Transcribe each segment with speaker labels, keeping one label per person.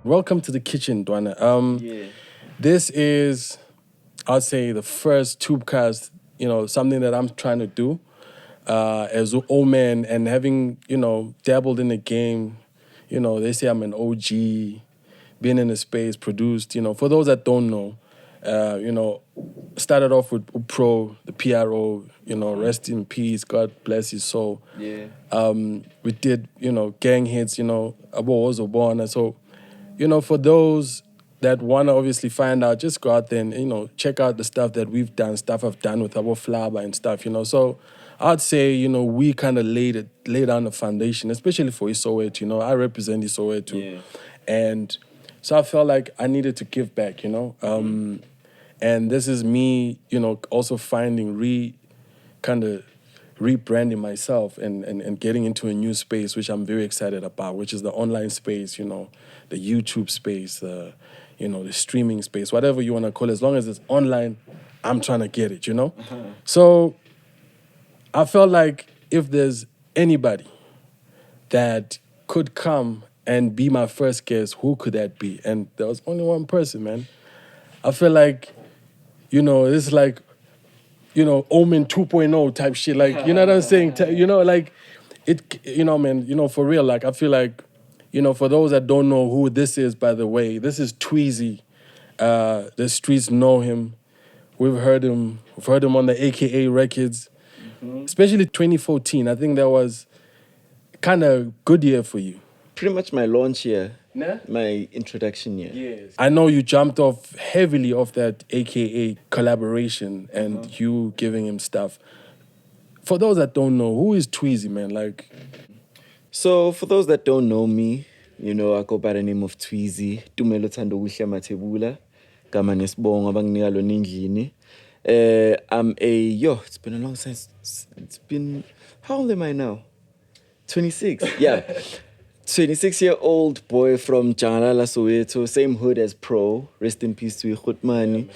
Speaker 1: Welcome to the kitchen, Dwana.
Speaker 2: Yeah.
Speaker 1: This is, I'd say, the first tubecast. Something that I'm trying to do as an old man and having dabbled in the game. They say I'm an OG, been in the space, produced. For those that don't know, started off with Upro, the PRO. Rest in peace. God bless his soul.
Speaker 2: Yeah.
Speaker 1: We did, gang hits, Abo was born. And so, for those that want to obviously find out, just go out there and, check out the stuff that we've done, stuff I've done with our Flaba and stuff, So I'd say, we kind of laid down the foundation, especially for Isoweto, I represent Isoweto.
Speaker 2: Yeah.
Speaker 1: And so I felt like I needed to give back, And this is me, also finding kind of rebranding myself and getting into a new space, which I'm very excited about, which is the online space, the YouTube space, the streaming space, whatever you want to call it. As long as it's online, I'm trying to get it, So I felt like if there's anybody that could come and be my first guest, who could that be? And there was only one person, man. I feel like, it's like, Omen 2.0 type shit. Like, you know what I'm saying? Like, man, for real, like, I feel like, for those that don't know who this is, by the way, this is Tweezy. The streets know him. We've heard him on the AKA records, especially 2014. I think that was kind of good year for you.
Speaker 2: Pretty much my launch year.
Speaker 1: Nah?
Speaker 2: My introduction year.
Speaker 1: Yes. I know you jumped off heavily off that AKA collaboration and you giving him stuff. For those that don't know, who is Tweezy, man? Like,
Speaker 2: So for those that don't know me, I go by the name of Tweezy. Tumelo Thando Wihla Mathebula. Gama nesibongo abanginika lona endlini. It's been a long since. It's been, how old am I now? 26. Yeah. 26-year-old boy from Jangalala, Soweto, same hood as Pro. Rest in peace to Khutmani.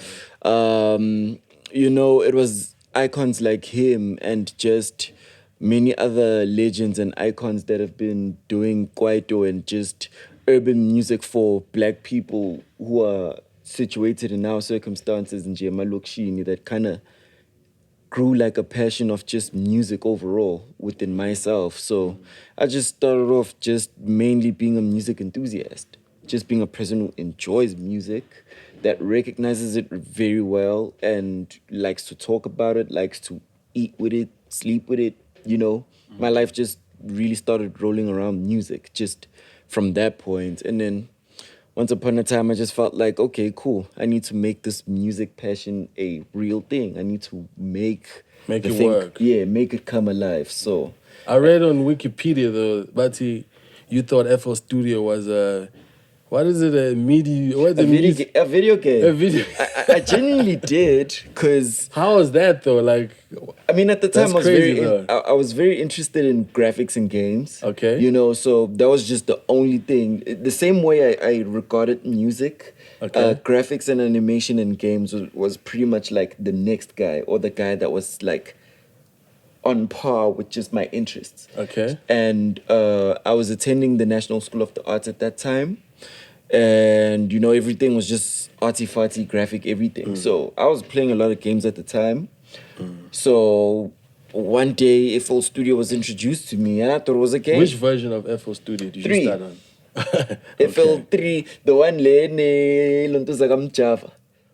Speaker 2: It was icons like him and just many other legends and icons that have been doing kwaito and just urban music for black people who are situated in our circumstances in Jemalukshini that kind of grew like a passion of just music overall within myself. So I just started off just mainly being a music enthusiast, just being a person who enjoys music, that recognizes it very well and likes to talk about it, likes to eat with it, sleep with it, My life just really started rolling around music just from that point. And then once upon a time, I just felt like, okay, cool. I need to make this music passion a real thing. I need to make
Speaker 1: it work.
Speaker 2: Yeah, make it come alive. So
Speaker 1: I read on Wikipedia, though, Bati, you thought FL Studio was a
Speaker 2: video game.
Speaker 1: A video.
Speaker 2: I genuinely did, because
Speaker 1: how was that though? Like,
Speaker 2: I mean, at the time
Speaker 1: I
Speaker 2: was very interested in graphics and games.
Speaker 1: Okay.
Speaker 2: So that was just the only thing. The same way I regarded music, graphics and animation and games was pretty much like the next guy, or the guy that was like on par with just my interests.
Speaker 1: Okay.
Speaker 2: And I was attending the National School of the Arts at that time. And, everything was just arty-farty, graphic, everything. So I was playing a lot of games at the time. So one day, FL Studio was introduced to me, and I thought it was a game.
Speaker 1: Which version of FL Studio did you start on?
Speaker 2: FL3, the one le Java.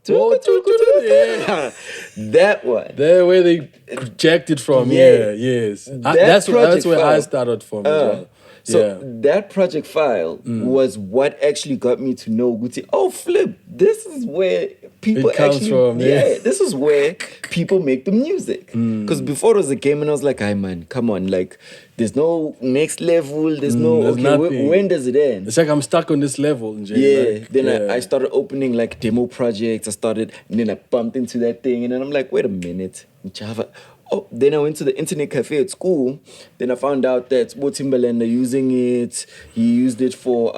Speaker 1: Yeah.
Speaker 2: That one.
Speaker 1: There where they projected from. Yeah, yes. That's where I started from as well.
Speaker 2: So that project file was what actually got me to know Guti. Oh, flip! This is where people this is where people make the music. Because before it was a game, and I was like, "Hey man, come on! Like, there's no next level. There's when does it end?
Speaker 1: It's like I'm stuck on this level."
Speaker 2: I started opening like demo projects. And then I bumped into that thing, and then I'm like, "Wait a minute, Java." Oh, then I went to the internet cafe at school. Then I found out that Bo Timbaland are using it. He used it for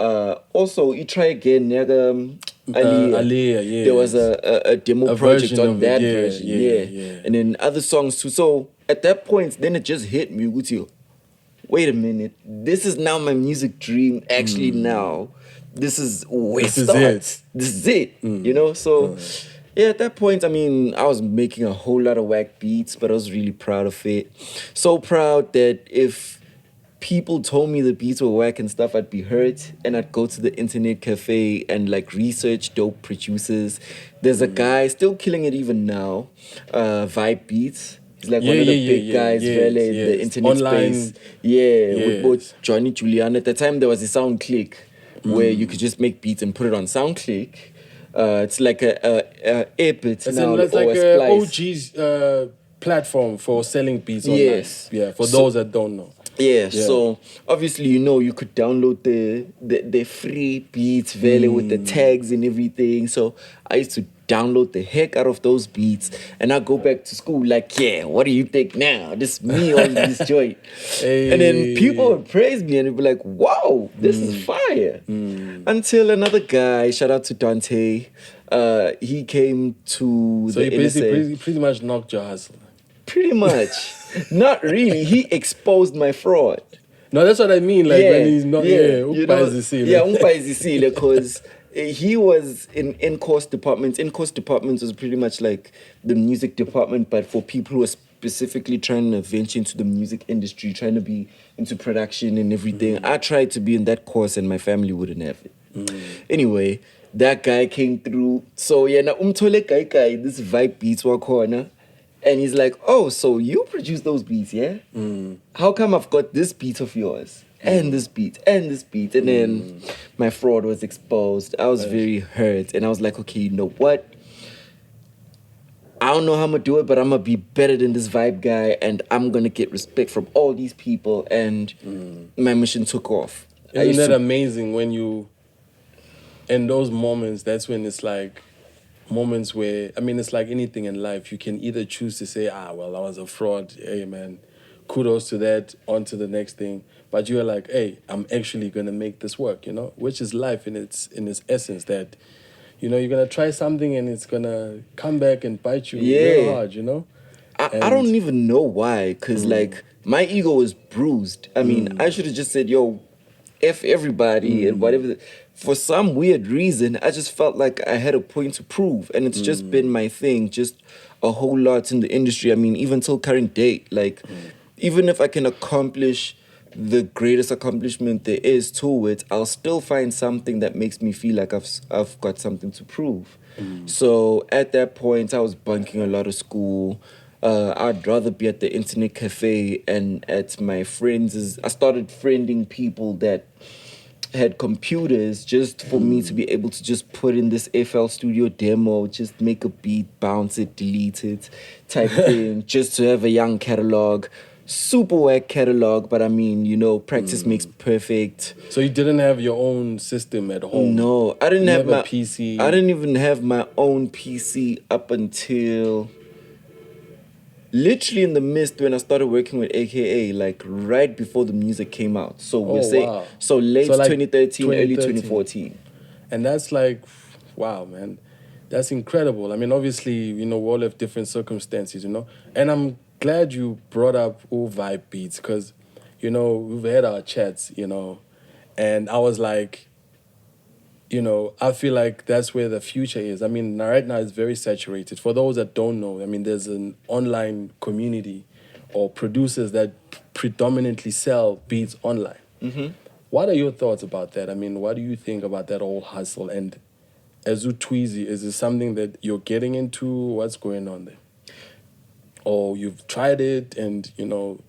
Speaker 2: also you try again.
Speaker 1: Aliyah,
Speaker 2: there was a demo project on that version. And then other songs too. So at that point, then it just hit me. Wait a minute, this is now my music dream. Actually, now this is where
Speaker 1: This
Speaker 2: it
Speaker 1: is
Speaker 2: starts.
Speaker 1: it.
Speaker 2: This is it. You know, so yeah, at that point, I mean, I was making a whole lot of whack beats, but I was really proud of it. So proud that if people told me the beats were whack and stuff, I'd be hurt, and I'd go to the internet cafe and like research dope producers. There's a guy still killing it even now, Vibe Beats. He's like one of the big guys, really, in the internet
Speaker 1: Online,
Speaker 2: space. Yeah, with both
Speaker 1: yes.
Speaker 2: Johnny Julian. At the time, there was a SoundClick where you could just make beats and put it on SoundClick. It's like a Airpit now,
Speaker 1: It's
Speaker 2: or
Speaker 1: like
Speaker 2: a
Speaker 1: a
Speaker 2: Splice.
Speaker 1: OG's platform for selling beats online.
Speaker 2: Yes.
Speaker 1: Yeah, for
Speaker 2: So-
Speaker 1: those that don't know.
Speaker 2: Yeah, so obviously you could download the free beats valley with the tags and everything. So I used to download the heck out of those beats, and I go back to school like, yeah, what do you think now? This me on this joint. And then people would praise me and they'd be like, wow, this is fire. Until another guy, shout out to Dante, he came to
Speaker 1: So
Speaker 2: the
Speaker 1: you
Speaker 2: NSA.
Speaker 1: pretty much knocked your hustle.
Speaker 2: Pretty much. Not really. He exposed my fraud.
Speaker 1: No, that's what I mean. Like when he's not,
Speaker 2: you know, because he was in course departments. In course departments was pretty much like the music department, but for people who are specifically trying to venture into the music industry, trying to be into production and everything. I tried to be in that course, and my family wouldn't have it. Anyway, that guy came through. So yeah, na umtole guy, this Vibe Beats wa corner. And he's like, oh, so you produce those beats, yeah? How come I've got this beat of yours? And this beat, and this beat. And then my fraud was exposed. I was very hurt. And I was like, okay, you know what? I don't know how I'm going to do it, but I'm going to be better than this Vibe guy. And I'm going to get respect from all these people. And my mission took off.
Speaker 1: Isn't that amazing when you, in those moments, that's when it's like, moments where, I mean, it's like anything in life. You can either choose to say, well, I was a fraud. Hey, man, kudos to that, on to the next thing. But you're like, hey, I'm actually going to make this work, you know? Which is life in its essence, that, you know, you're going to try something and it's going to come back and bite you real hard, you know?
Speaker 2: I don't even know why, because, like, my ego was bruised. I mean, I should have just said, yo, F everybody and whatever. For some weird reason, I just felt like I had a point to prove. And it's just been my thing, just a whole lot in the industry. I mean, even till current date, like, even if I can accomplish the greatest accomplishment there is to it, I'll still find something that makes me feel like I've got something to prove. So at that point, I was bunking a lot of school. I'd rather be at the internet cafe and at my friends'. I started friending people that had computers just for me to be able to just put in this FL Studio demo, just make a beat, bounce it, delete it, type thing, just to have a young catalog. Super whack catalog, but I mean, you know, practice makes perfect.
Speaker 1: So you didn't have your own system at home?
Speaker 2: No, I didn't have
Speaker 1: a
Speaker 2: my
Speaker 1: PC?
Speaker 2: I didn't even have my own PC up until literally in the midst when I started working with AKA, like right before the music came out. So we'll say,
Speaker 1: wow.
Speaker 2: so late
Speaker 1: So like
Speaker 2: 2013, early
Speaker 1: 2013.
Speaker 2: 2014.
Speaker 1: And that's like, wow, man. That's incredible. I mean, obviously, you know, we all have different circumstances, you know. And I'm glad you brought up all Vibe Beats because, you know, we've had our chats, you know. And I was like, you know, I feel like that's where the future is. I mean, right now it's very saturated. For those that don't know, I mean, there's an online community or producers that predominantly sell beats online. What are your thoughts about that? I mean, what do you think about that whole hustle? And as you Tweezy, is it something that you're getting into? What's going on there? Or you've tried it and, you know...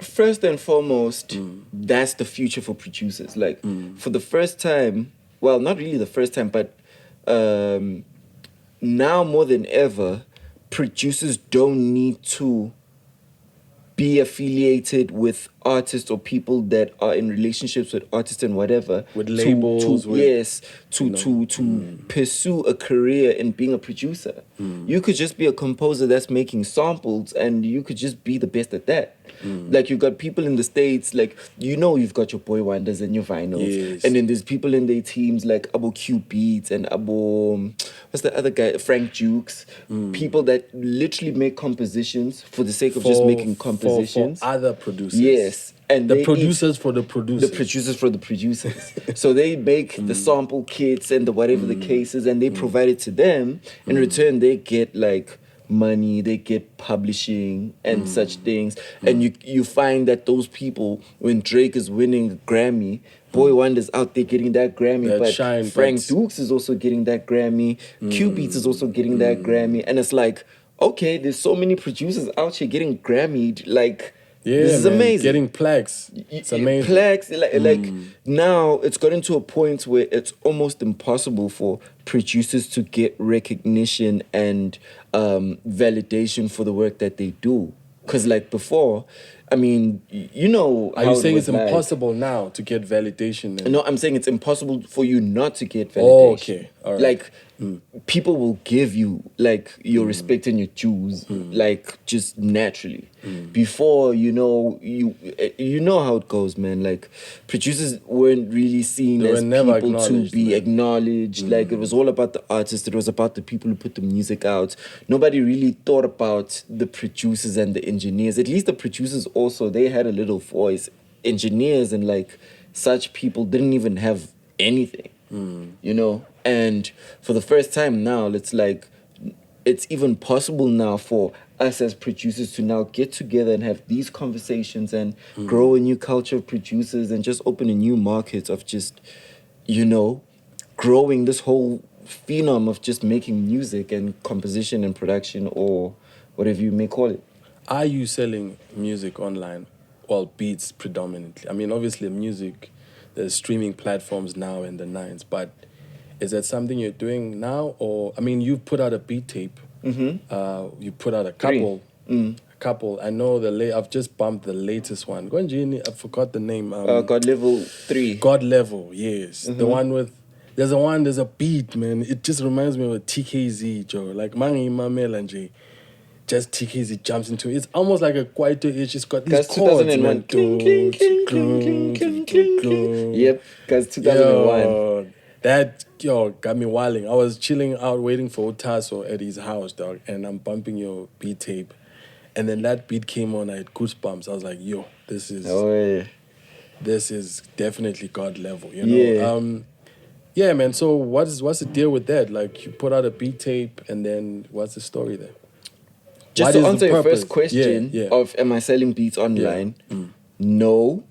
Speaker 2: First and foremost, that's the future for producers. Like, for the first time, well, not really the first time, but now more than ever, producers don't need to be affiliated with artists or people that are in relationships with artists and whatever.
Speaker 1: With labels.
Speaker 2: To pursue a career in being a producer. You could just be a composer that's making samples and you could just be the best at that. Like you've got people in the States, like, you know, you've got your Boy Wonders and your Vinyls.
Speaker 1: Yes.
Speaker 2: And then there's people in their teams like Abo Q Beats and Abo, what's the other guy? Frank Jukes. People that literally make compositions for the sake of just making compositions.
Speaker 1: For other producers.
Speaker 2: Yes. and
Speaker 1: The
Speaker 2: they
Speaker 1: producers for the
Speaker 2: eat
Speaker 1: producers.
Speaker 2: the producers for the producers. So they make the sample kits and the whatever the case is, and they provide it to them. In return, they get like money, they get publishing and such things. And you find that those people, when Drake is winning a Grammy, Boy Wonder's out there getting that Grammy,
Speaker 1: That
Speaker 2: but
Speaker 1: shine,
Speaker 2: Frank
Speaker 1: but-
Speaker 2: Dukes is also getting that Grammy, Q Beats is also getting that Grammy, and it's like, okay, there's so many producers out here getting Grammyed, like,
Speaker 1: Yeah,
Speaker 2: this is
Speaker 1: man,
Speaker 2: amazing.
Speaker 1: Getting plaques. It's amazing.
Speaker 2: Plaques, like now it's gotten to a point where it's almost impossible for producers to get recognition and validation for the work that they do. Because like before, I mean, you know,
Speaker 1: Are
Speaker 2: how
Speaker 1: you
Speaker 2: it
Speaker 1: saying
Speaker 2: was
Speaker 1: it's
Speaker 2: like.
Speaker 1: impossible now to get validation? And
Speaker 2: No, I'm saying it's impossible for you not to get validation.
Speaker 1: Oh, okay. All right.
Speaker 2: Like, people will give you, like, your respect and your dues, like, just naturally. Before, you know how it goes, man. Like, producers weren't really seen
Speaker 1: They
Speaker 2: as
Speaker 1: were never
Speaker 2: people to
Speaker 1: acknowledged,
Speaker 2: be
Speaker 1: man.
Speaker 2: acknowledged. Like, it was all about the artist. It was about the people who put the music out. Nobody really thought about the producers and the engineers. At least the producers also, they had a little voice. Engineers and, like, such people didn't even have anything, you know? And for the first time now, it's like, it's even possible now for us as producers to now get together and have these conversations and grow a new culture of producers and just open a new market of just, you know, growing this whole phenom of just making music and composition and production, or whatever you may call it.
Speaker 1: Are you selling music online? Well, beats predominantly. I mean, obviously, music, there's streaming platforms now in the nines, but is that something you're doing now? Or, I mean, you've put out a beat tape. You put out a couple. A couple. I know I've just bumped the latest one. I forgot the name.
Speaker 2: God Level 3.
Speaker 1: God Level, yes. The one with, there's a beat, man. It just reminds me of a TKZ, Joe. Like, Mangi Mamela and J. Just TKZ jumps into it. It's almost like a quieter itch. It's got these
Speaker 2: That's
Speaker 1: chords,
Speaker 2: 2001.
Speaker 1: man.
Speaker 2: Cling, cling, cling, cling, cling, cling, cling, cling. Yep, because 2001.
Speaker 1: Yo, that got me wilding. I was chilling out waiting for Otaso at his house, dog, and I'm bumping your beat tape. And then that beat came on, I had goosebumps. I was like, yo, this is
Speaker 2: Oh, yeah.
Speaker 1: this is definitely God level, you
Speaker 2: Yeah.
Speaker 1: know? Yeah, man, so what's the deal with that? Like, you put out a beat tape, and then what's the story there?
Speaker 2: Just
Speaker 1: What
Speaker 2: to
Speaker 1: is the
Speaker 2: answer your
Speaker 1: purpose?
Speaker 2: first question
Speaker 1: Yeah.
Speaker 2: of am I selling beats online? No,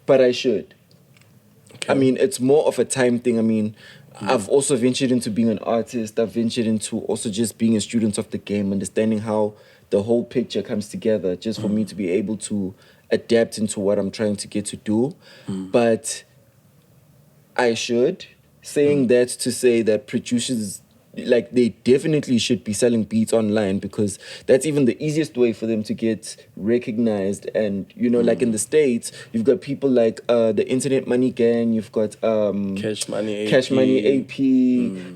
Speaker 2: but I should.
Speaker 1: Okay.
Speaker 2: I mean, it's more of a time thing. I mean, I've also ventured into being an artist. I've ventured into also just being a student of the game, understanding how the whole picture comes together, just for me to be able to adapt into what I'm trying to get to do. But I should. Saying that to say that producers, like, they definitely should be selling beats online, because that's even the easiest way for them to get recognized. And, you know, like in the States, you've got people like the Internet Money Gang, you've got
Speaker 1: Cash Money
Speaker 2: AP,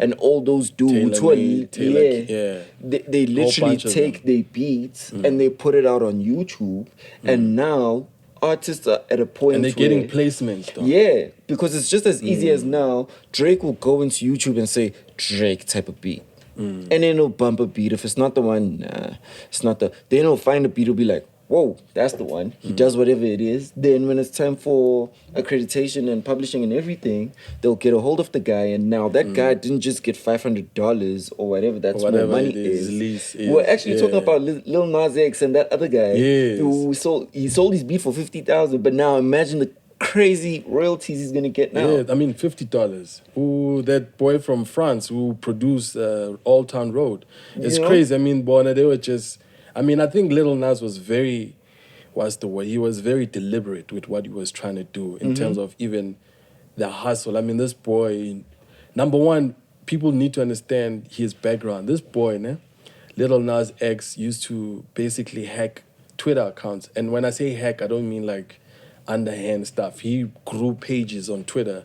Speaker 2: and all those dudes who are,
Speaker 1: Taylor,
Speaker 2: they literally
Speaker 1: bunch of
Speaker 2: take
Speaker 1: them.
Speaker 2: their beats and they put it out on YouTube, and now artists are at a point
Speaker 1: and they're getting
Speaker 2: where,
Speaker 1: placements, though.
Speaker 2: yeah, because it's just as easy as now Drake will go into YouTube and say Drake type of beat, and then he'll bump a beat. If it's not the one, nah, it's not the. Then he'll find a beat. He'll be like, whoa, that's the one. He does whatever it is. Then when it's time for accreditation and publishing and everything, they'll get a hold of the guy, and now that guy didn't just get $500 or whatever that small
Speaker 1: Whatever
Speaker 2: money
Speaker 1: it is,
Speaker 2: is.
Speaker 1: lease
Speaker 2: We're actually
Speaker 1: is,
Speaker 2: talking
Speaker 1: yeah.
Speaker 2: about Lil Nas X and that other guy.
Speaker 1: Yes.
Speaker 2: Who he sold his beat for 50,000, but now imagine the crazy royalties he's gonna get now.
Speaker 1: Yeah, I mean $50. Ooh, that boy from France who produced Old Town Road. It's
Speaker 2: You know?
Speaker 1: crazy. I mean, Bona, they were just. I mean, I think Little Nas was very. What's the word? He was very deliberate with what he was trying to do in terms of even the hustle. I mean, this boy. Number one, people need to understand his background. This boy, Little Nas X, used to basically hack Twitter accounts. And when I say hack, I don't mean like underhand stuff. He grew pages on Twitter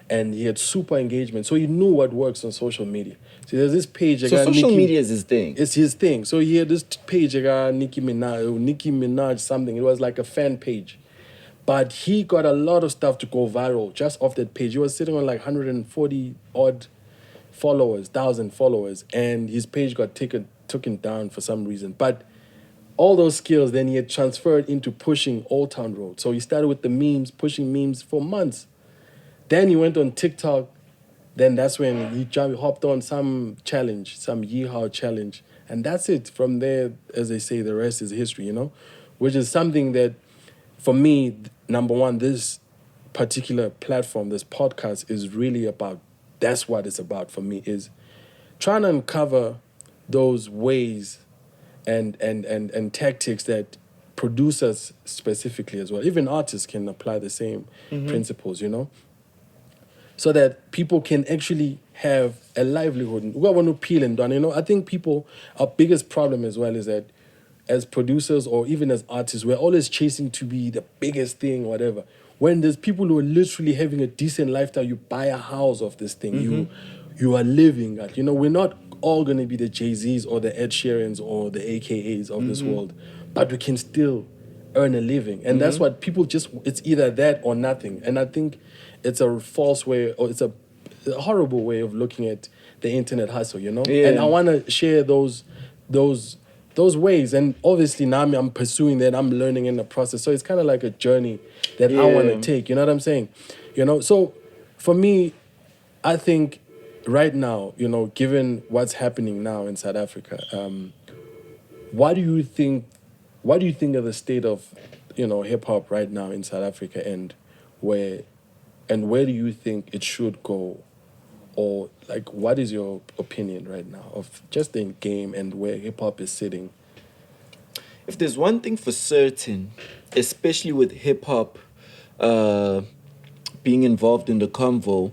Speaker 1: and he had super engagement. So he knew what works on social media. So there's this page.
Speaker 2: So social media is his thing.
Speaker 1: It's his thing. So he had this page, Nicki Minaj something. It was like a fan page. But he got a lot of stuff to go viral just off that page. He was sitting on like 140 odd followers, 1,000 followers. And his page got taken down for some reason. But all those skills, then he had transferred into pushing Old Town Road. So he started with the memes, pushing memes for months. Then he went on TikTok. Then that's when he hopped on some challenge, some yeehaw challenge. And that's it. From there, as they say, the rest is history, you know? Which is something that, for me, number one, this particular platform, this podcast is really about, that's what it's about for me, is trying to uncover those ways and tactics that producers specifically as well, even artists can apply the same principles, you know? So that people can actually have a livelihood. We want to peel and done, you know? I think our biggest problem as well is that as producers or even as artists, we're always chasing to be the biggest thing, whatever. When there's people who are literally having a decent lifestyle, you buy a house of this thing, you are living at. You know, we're not all going to be the Jay-Z's or the Ed Sheerans or the AKAs of this world, but we can still earn a living. And that's what people it's either that or nothing. And I think it's a false way, or it's a horrible way of looking at the internet hustle, you know?
Speaker 2: Yeah.
Speaker 1: And I want to share those ways. And obviously now I'm pursuing that, I'm learning in the process. So it's kind of like a journey that I want to take, you know what I'm saying? You know, so for me, I think right now, you know, given what's happening now in South Africa, what do you think of the state of, you know, hip hop right now in South Africa, and where do you think it should go? Or like, what is your opinion right now of just the game and where hip hop is sitting?
Speaker 2: If there's one thing for certain, especially with hip hop being involved in the convo,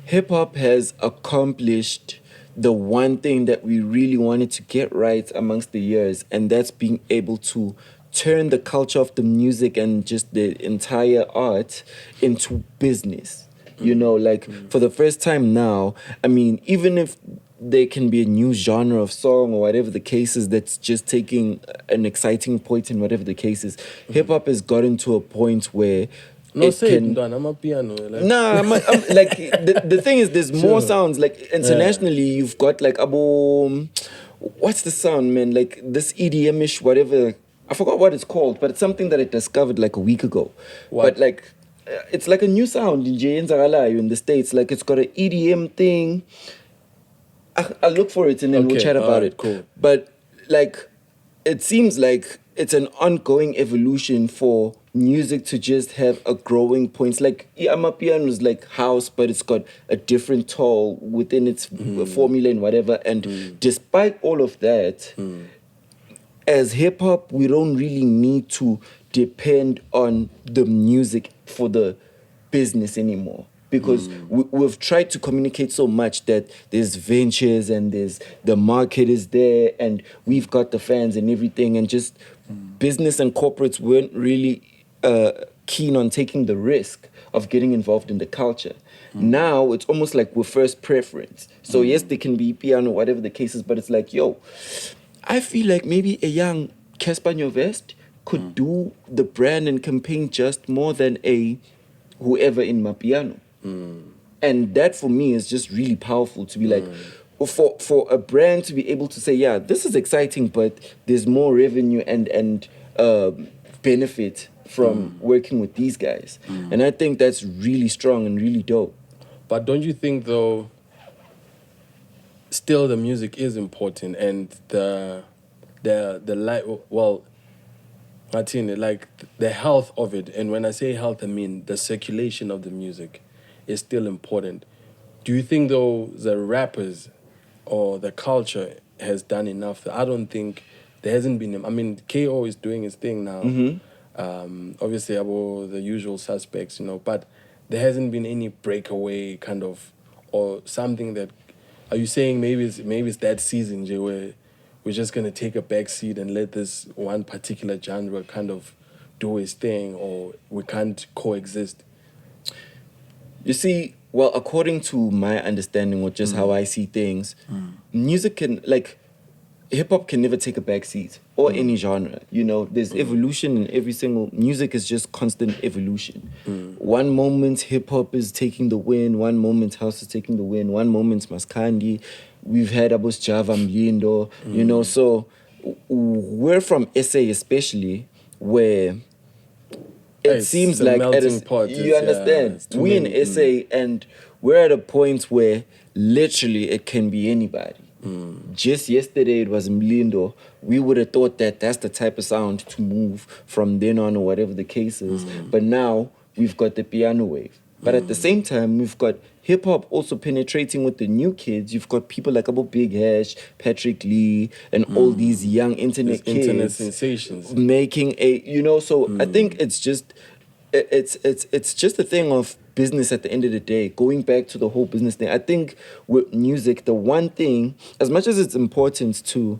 Speaker 2: hip hop has accomplished the one thing that we really wanted to get right amongst the years, and that's being able to turn the culture of the music and just the entire art into business. You know, like for the first time now, I mean, even if there can be a new genre of song or whatever the case is that's just taking an exciting point in whatever the case is, hip hop has gotten to a point where
Speaker 1: No,
Speaker 2: it
Speaker 1: say
Speaker 2: can...
Speaker 1: it, Don. I'm a piano. Like.
Speaker 2: Nah, I'm like the thing is, there's more sounds. Like internationally, you've got like what's the sound, man? Like this EDM-ish, whatever. I forgot what it's called, but it's something that I discovered like a week ago.
Speaker 1: What?
Speaker 2: But like, it's like a new sound in in the States. Like it's got an EDM thing. I'll look for it and then we'll chat about it.
Speaker 1: Cool.
Speaker 2: But like, it seems like it's an ongoing evolution for music to just have a growing point. Like Amapiano is like house, but it's got a different toll within its formula and whatever. And despite all of that, as hip hop, we don't really need to depend on the music for the business anymore. Because we've tried to communicate so much that there's ventures and there's the market is there and we've got the fans and everything, and just business and corporates weren't really keen on taking the risk of getting involved in the culture. Now it's almost like we're first preference. So yes, they can be piano, whatever the case is, but it's like, yo, I feel like maybe a young Casper Nyovest could do the brand and campaign just more than a whoever in Mapiano. And that for me is just really powerful to be like, for a brand to be able to say, yeah, this is exciting, but there's more revenue and benefit from working with these guys. And I think that's really strong and really dope.
Speaker 1: But don't you think, though, still the music is important, and the light, well, Martin, like the health of it, and when I say health, I mean the circulation of the music is still important. Do you think, though, the rappers or the culture has done enough? I don't think there hasn't been. I mean, KO is doing his thing now. Obviously, about the usual suspects, you know, but there hasn't been any breakaway kind of, or something that. Are you saying maybe it's that season, Jay, where we're just gonna take a back seat and let this one particular genre kind of do its thing, or we can't coexist?
Speaker 2: You see, well, according to my understanding or just how I see things, music can, like, hip-hop can never take a back seat, or any genre. You know, there's evolution in every single... Music is just constant evolution. One moment, hip-hop is taking the win. One moment, house is taking the win. One moment, Maskandi. We've had Abus Java, Mlindo, you know, so we're from SA especially, where it
Speaker 1: It's
Speaker 2: seems
Speaker 1: a
Speaker 2: like
Speaker 1: melting pot.
Speaker 2: you understand.
Speaker 1: It's too
Speaker 2: We in
Speaker 1: many.
Speaker 2: SA and we're at a point where literally it can be anybody. Just yesterday it was Mlindo. We would have thought that that's the type of sound to move from then on or whatever the case is. But now we've got the piano wave. But at the same time, we've got hip hop also penetrating with the new kids. You've got people like Abo Big Hash, Patrick Lee, and all these young internet
Speaker 1: These
Speaker 2: kids
Speaker 1: internet sensations.
Speaker 2: making so I think it's just it's just a thing of business at the end of the day. Going back to the whole business thing, I think with music, the one thing, as much as it's important to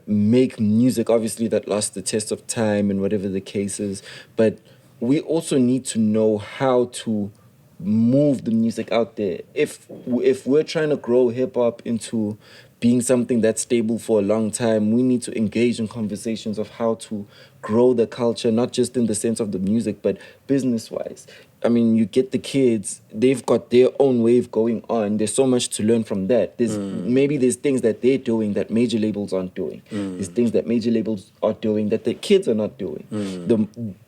Speaker 2: make music obviously that lasts the test of time and whatever the case is, but we also need to know how to move the music out there. If we're trying to grow hip hop into being something that's stable for a long time, we need to engage in conversations of how to grow the culture, not just in the sense of the music, but business wise. I mean, you get the kids, they've got their own wave going on. There's so much to learn from that. There's things that they're doing that major labels aren't doing. There's things that major labels are doing that the kids are not doing.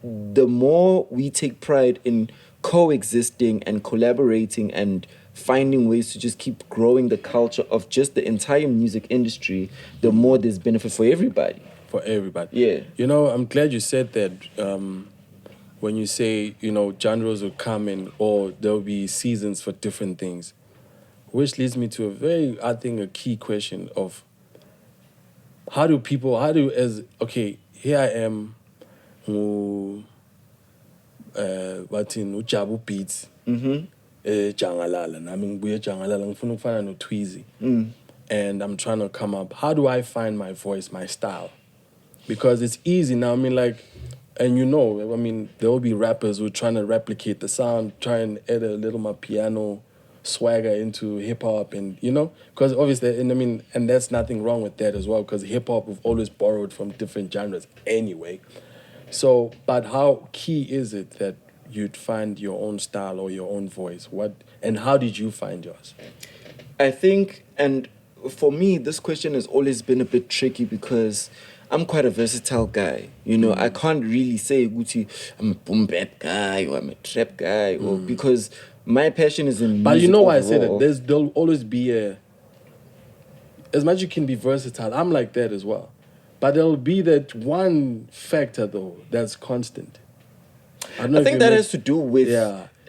Speaker 2: The more we take pride in coexisting and collaborating and finding ways to just keep growing the culture of just the entire music industry, the more there's benefit for everybody.
Speaker 1: For everybody.
Speaker 2: Yeah.
Speaker 1: You know, I'm glad you said that. When you say, genres will come in, or there'll be seasons for different things, which leads me to a key question of here I am, Ujabu Beats, Jangalala, nami ngibuye Jangalala, ngifuna ukufana no Tweezy, and I'm trying to come up. How do I find my voice, my style? Because it's easy now. There will be rappers who are trying to replicate the sound, try and add a little more piano swagger into hip hop, and because obviously, and that's nothing wrong with that as well, because hip hop we've always borrowed from different genres anyway. So, but how key is it that you'd find your own style or your own voice? And how did you find yours?
Speaker 2: I think, and for me, this question has always been a bit tricky because I'm quite a versatile guy. I can't really say, Gucci, I'm a boom bap guy or I'm a trap guy, or because my passion is in music.
Speaker 1: But you know why
Speaker 2: overall.
Speaker 1: I say that? There'll always be as much as you can be versatile, I'm like that as well. But there'll be that one factor, though, that's constant.
Speaker 2: I think that has to do with,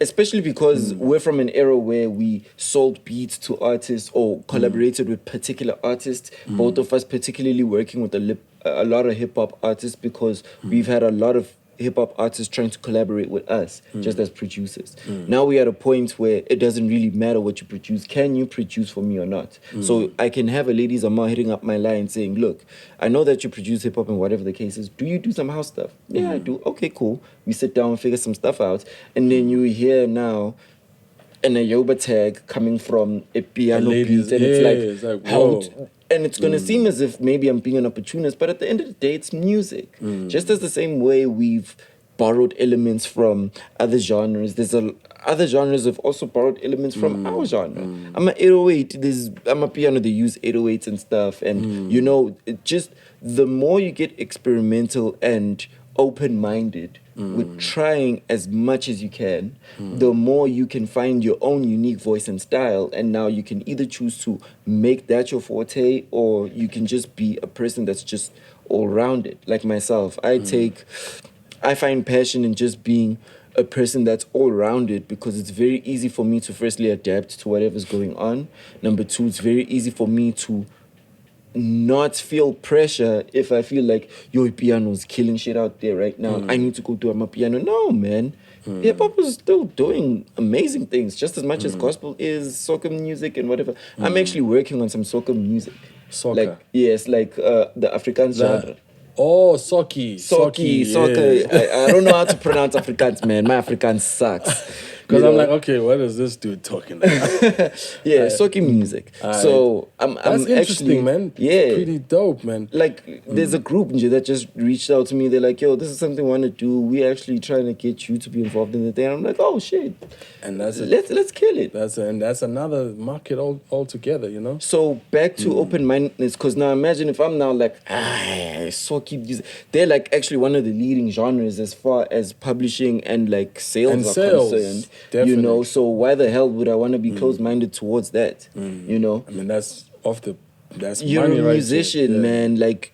Speaker 2: especially because we're from an era where we sold beats to artists or collaborated with particular artists. Both of us particularly working with a lot of hip-hop artists, because we've had a lot of hip-hop artists trying to collaborate with us just as producers. Now we're at a point where it doesn't really matter what you produce. Can you produce for me or not? So I can have a Lady Zama hitting up my line saying, look, I know that you produce hip-hop and whatever the case is. Do you do some house stuff? Yeah, I do. Okay, cool. We sit down and figure some stuff out. And then you hear now an Ayoba tag coming from a piano beat, and it's like
Speaker 1: whoa.
Speaker 2: And it's going to seem as if maybe I'm being an opportunist, but at the end of the day, it's music. Just as the same way we've borrowed elements from other genres, other genres have also borrowed elements from our genre. I'm an 808, I'm a piano, they use 808s and stuff. And, the more you get experimental and open-minded with trying as much as you can, the more you can find your own unique voice and style. And now you can either choose to make that your forte, or you can just be a person that's just all-rounded. Like myself, I find passion in just being a person that's all-rounded, because it's very easy for me to firstly adapt to whatever's going on. Number two, it's very easy for me to not feel pressure if I feel like your piano's killing shit out there right now. I need to go do my piano. No, man. Hip hop is still doing amazing things just as much as gospel is, soca music and whatever. I'm actually working on some soca music.
Speaker 1: Soca?
Speaker 2: The Afrikaans genre.
Speaker 1: Oh, socky.
Speaker 2: Soca. I don't know how to pronounce Afrikaans, man. My Afrikaans sucks.
Speaker 1: Because I'm
Speaker 2: know?
Speaker 1: like, okay, what is this dude talking about?
Speaker 2: Yeah, socky music. So I'm
Speaker 1: That's interesting,
Speaker 2: actually,
Speaker 1: man.
Speaker 2: Yeah,
Speaker 1: It's pretty dope, man.
Speaker 2: like there's a group that just reached out to me. They're like, yo, this is something we want to do. We actually trying to get you to be involved in the thing. And I'm like, oh shit,
Speaker 1: And that's
Speaker 2: let's kill it.
Speaker 1: that's another market altogether, you know.
Speaker 2: So back to open-mindedness, because now imagine if I'm now like, socky music. They're like actually one of the leading genres as far as publishing and like sales are concerned.
Speaker 1: definitely.
Speaker 2: You know, so why the hell would I want to be closed-minded towards that? You know,
Speaker 1: I mean, that's
Speaker 2: you're
Speaker 1: money
Speaker 2: a
Speaker 1: right
Speaker 2: musician,
Speaker 1: there. Yeah.
Speaker 2: man. Like,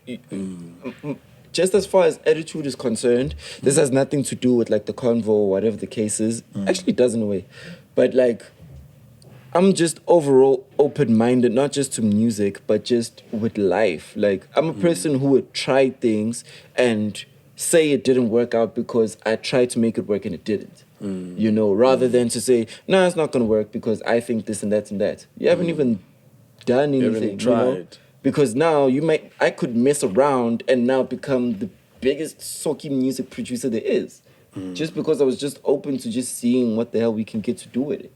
Speaker 2: just as far as attitude is concerned, this has nothing to do with like the convo or whatever the case is. Actually, it does in a way, but like, I'm just overall open-minded, not just to music, but just with life. Like, I'm a person who would try things and say it didn't work out because I tried to make it work and it didn't. You know, rather than to say, no, it's not going to work because I think this and that and that. You haven't even done anything.
Speaker 1: haven't
Speaker 2: You
Speaker 1: tried.
Speaker 2: know? Because now I could mess around and now become the biggest socky music producer there is. Just because I was just open to just seeing what the hell we can get to do with it.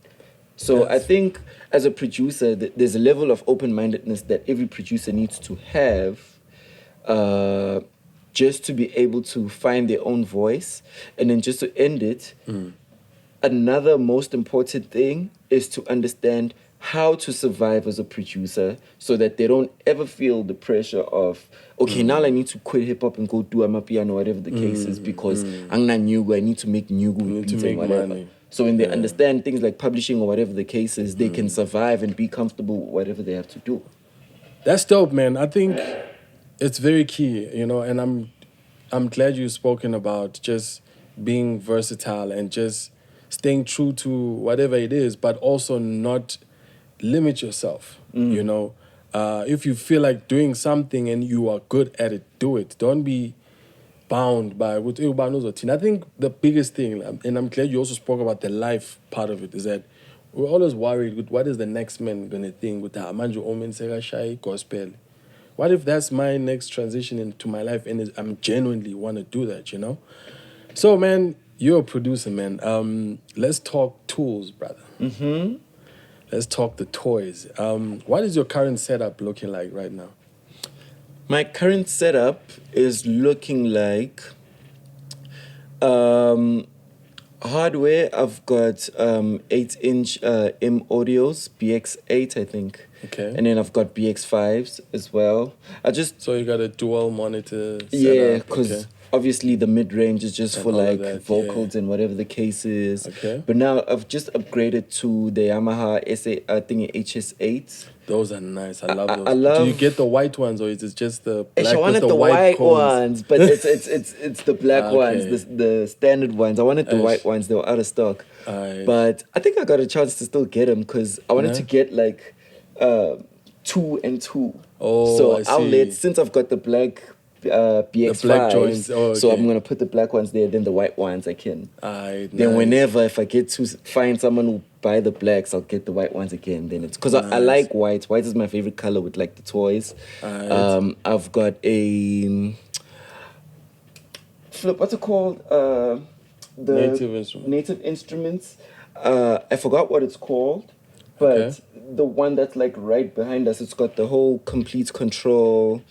Speaker 2: So
Speaker 1: Yes.
Speaker 2: I think as a producer, there's a level of open-mindedness that every producer needs to have just to be able to find their own voice. And then just to end it, another most important thing is to understand how to survive as a producer so that they don't ever feel the pressure of, okay, now I need to quit hip-hop and go do amapiano or whatever the case is because I'm not Nyugu, I need to make Nyugu
Speaker 1: need to
Speaker 2: beats
Speaker 1: make
Speaker 2: and whatever.
Speaker 1: money.
Speaker 2: So when they understand things like publishing or whatever the case is, they can survive and be comfortable with whatever they have to do.
Speaker 1: That's dope, man. I think it's very key, you know, and I'm glad you've spoken about just being versatile and just staying true to whatever it is, but also not limit yourself. You know, if you feel like doing something and you are good at it, do it. Don't be bound by what everybody knows. I think the biggest thing, and I'm glad you also spoke about the life part of it, is that we're always worried with what is the next man gonna think with the Amanju omenthechef gospel. What if that's my next transition into my life and I'm genuinely want to do that, you know? So, man, you're a producer, man. Let's talk tools, brother. Let's talk the toys. What is your current setup looking like right now?
Speaker 2: My current setup is looking like hardware. I've got 8-inch M audios, BX8, I think.
Speaker 1: Okay.
Speaker 2: And then I've got BX5s as well.
Speaker 1: So you got a dual monitor setup?
Speaker 2: Yeah, because
Speaker 1: okay.
Speaker 2: obviously the mid-range is just
Speaker 1: And
Speaker 2: for
Speaker 1: all of
Speaker 2: like
Speaker 1: that,
Speaker 2: vocals and whatever the case is.
Speaker 1: Okay.
Speaker 2: But now I've just upgraded to the Yamaha HS8.
Speaker 1: Those are nice. I love those.
Speaker 2: I love.
Speaker 1: Do you get the white ones or is it just the black
Speaker 2: I wanted
Speaker 1: with
Speaker 2: the white
Speaker 1: cones?
Speaker 2: ones, but it's the black
Speaker 1: Okay.
Speaker 2: ones, the standard ones. I wanted the
Speaker 1: Aish.
Speaker 2: white ones; they were out of stock.
Speaker 1: Aish.
Speaker 2: But I think I got a chance to still get them because I wanted
Speaker 1: Yeah.
Speaker 2: to get like 2 and 2.
Speaker 1: Oh,
Speaker 2: so
Speaker 1: I
Speaker 2: I'll
Speaker 1: see.
Speaker 2: since I've got the black BX5,
Speaker 1: The black joints. Oh,
Speaker 2: so
Speaker 1: okay.
Speaker 2: I'm gonna put the black ones there. Then the white ones I can.
Speaker 1: Aight,
Speaker 2: Then
Speaker 1: nice.
Speaker 2: whenever if I get to find someone who buy the blacks, I'll get the white ones again. Then it's because I
Speaker 1: Nice.
Speaker 2: like white. White is my favorite color with like the toys.
Speaker 1: Aight.
Speaker 2: I've got a flip. What's it called? The
Speaker 1: Native Instruments.
Speaker 2: I forgot what it's called, but
Speaker 1: Okay.
Speaker 2: the one that's like right behind us, it's got the whole complete control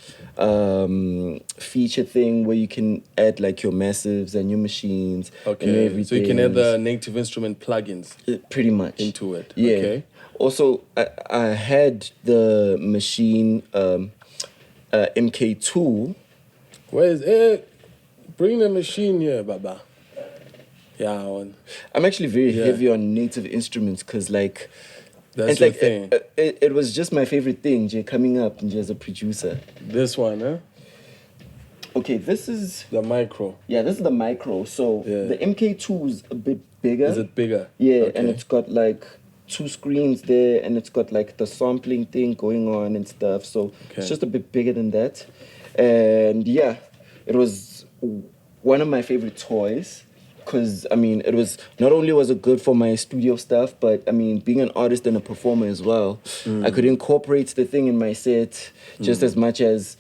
Speaker 2: feature thing where you can add like your massives and your machines and
Speaker 1: Okay.
Speaker 2: everything.
Speaker 1: So you can add the Native Instrument plugins
Speaker 2: pretty much
Speaker 1: into it.
Speaker 2: Yeah.
Speaker 1: Okay.
Speaker 2: Also, I had the machine MK2.
Speaker 1: Where is it? Bring the machine here, Baba. Yeah, one.
Speaker 2: I'm actually very
Speaker 1: Yeah.
Speaker 2: heavy on Native Instruments because like
Speaker 1: That's
Speaker 2: it's
Speaker 1: your
Speaker 2: like
Speaker 1: thing.
Speaker 2: it was just my favorite thing coming up as a producer.
Speaker 1: This one, huh?
Speaker 2: Okay, this is
Speaker 1: The micro.
Speaker 2: this is the micro. So
Speaker 1: Yeah.
Speaker 2: the MK2 is a bit bigger.
Speaker 1: Is it bigger?
Speaker 2: Yeah,
Speaker 1: Okay.
Speaker 2: and it's got like 2 screens there, and it's got like the sampling thing going on and stuff. So
Speaker 1: Okay.
Speaker 2: it's just a bit bigger than that. And yeah, it was one of my favorite toys. Because, I mean, it was, not only was it good for my studio stuff, but, I mean, being an artist and a performer as well, I could incorporate the thing in my set just as much as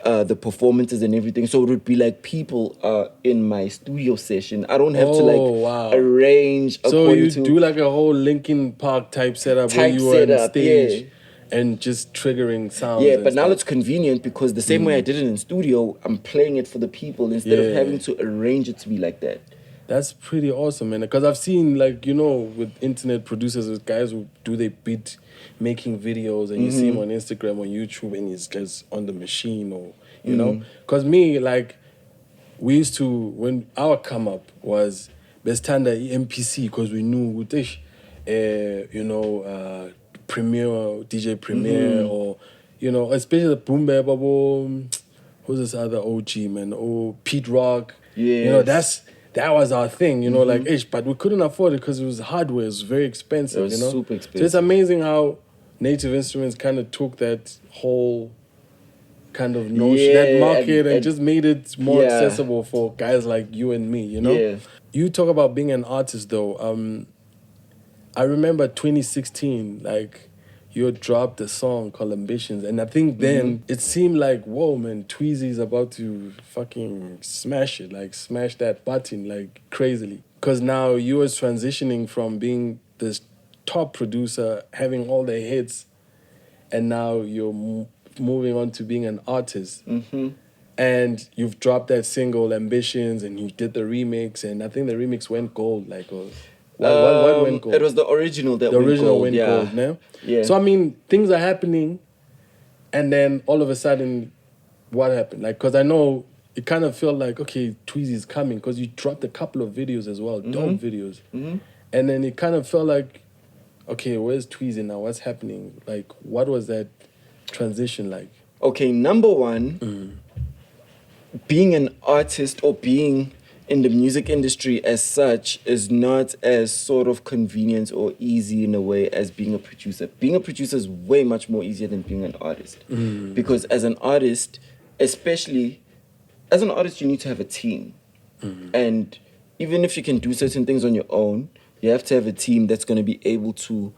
Speaker 2: the performances and everything. So it would be like people are in my studio session. I don't have to
Speaker 1: wow.
Speaker 2: arrange
Speaker 1: So
Speaker 2: according
Speaker 1: you
Speaker 2: to
Speaker 1: do like a whole Linkin Park type setup where
Speaker 2: type
Speaker 1: you were on
Speaker 2: setup,
Speaker 1: stage
Speaker 2: yeah.
Speaker 1: and just triggering sounds.
Speaker 2: Yeah,
Speaker 1: and
Speaker 2: but now
Speaker 1: stuff.
Speaker 2: it's convenient because the same way I did it in studio, I'm playing it for the people instead of
Speaker 1: Yeah.
Speaker 2: having to arrange it to be like that.
Speaker 1: That's pretty awesome, man. Because I've seen, like, you know, with internet producers, with guys who do their beat making videos, and you see him on Instagram, on YouTube, and he's just on the machine, or you know. Because me, like, we used to, when our come up was bestanda MPC, because we knew Utish, you know, Premiere, DJ Premiere, or you know, especially the Boom Bap, who's this other OG man? Oh, Pete Rock. You know, that was our thing, you know, like ish, but we couldn't afford it because it was hardware, it was very expensive,
Speaker 2: It was
Speaker 1: you know.
Speaker 2: super
Speaker 1: So it's
Speaker 2: expensive.
Speaker 1: amazing how Native Instruments kind of took that whole kind of notion, that market, and just made it more accessible for guys like you and me, you know.
Speaker 2: Yeah.
Speaker 1: You talk about being an artist though. I remember 2016, like you had dropped a song called Ambitions, and I think then it seemed like, whoa, man, Tweezy's about to fucking smash it, like smash that button, like crazily. Because now you was transitioning from being this top producer, having all the hits, and now you're moving on to being an artist. And you've dropped that single, Ambitions, and you did the remix, and I think the remix went gold, like, what went gold?
Speaker 2: It was the original that
Speaker 1: The
Speaker 2: went
Speaker 1: original
Speaker 2: gold,
Speaker 1: went
Speaker 2: yeah.
Speaker 1: gold, man.
Speaker 2: Yeah.
Speaker 1: So I mean, things are happening, and then all of a sudden, what happened? Like, cause I know it kind of felt like, okay, Tweezy's coming, cause you dropped a couple of videos as well, dope videos, and then it kind of felt like, okay, where's Tweezy now? What's happening? Like, what was that transition like?
Speaker 2: Okay, number one, being an artist or being in the music industry as such is not as sort of convenient or easy in a way as being a producer. Being a producer is way much more easier than being an artist. Because as an artist, especially as an artist, you need to have a team. And even if you can do certain things on your own, you have to have a team that's going to be able to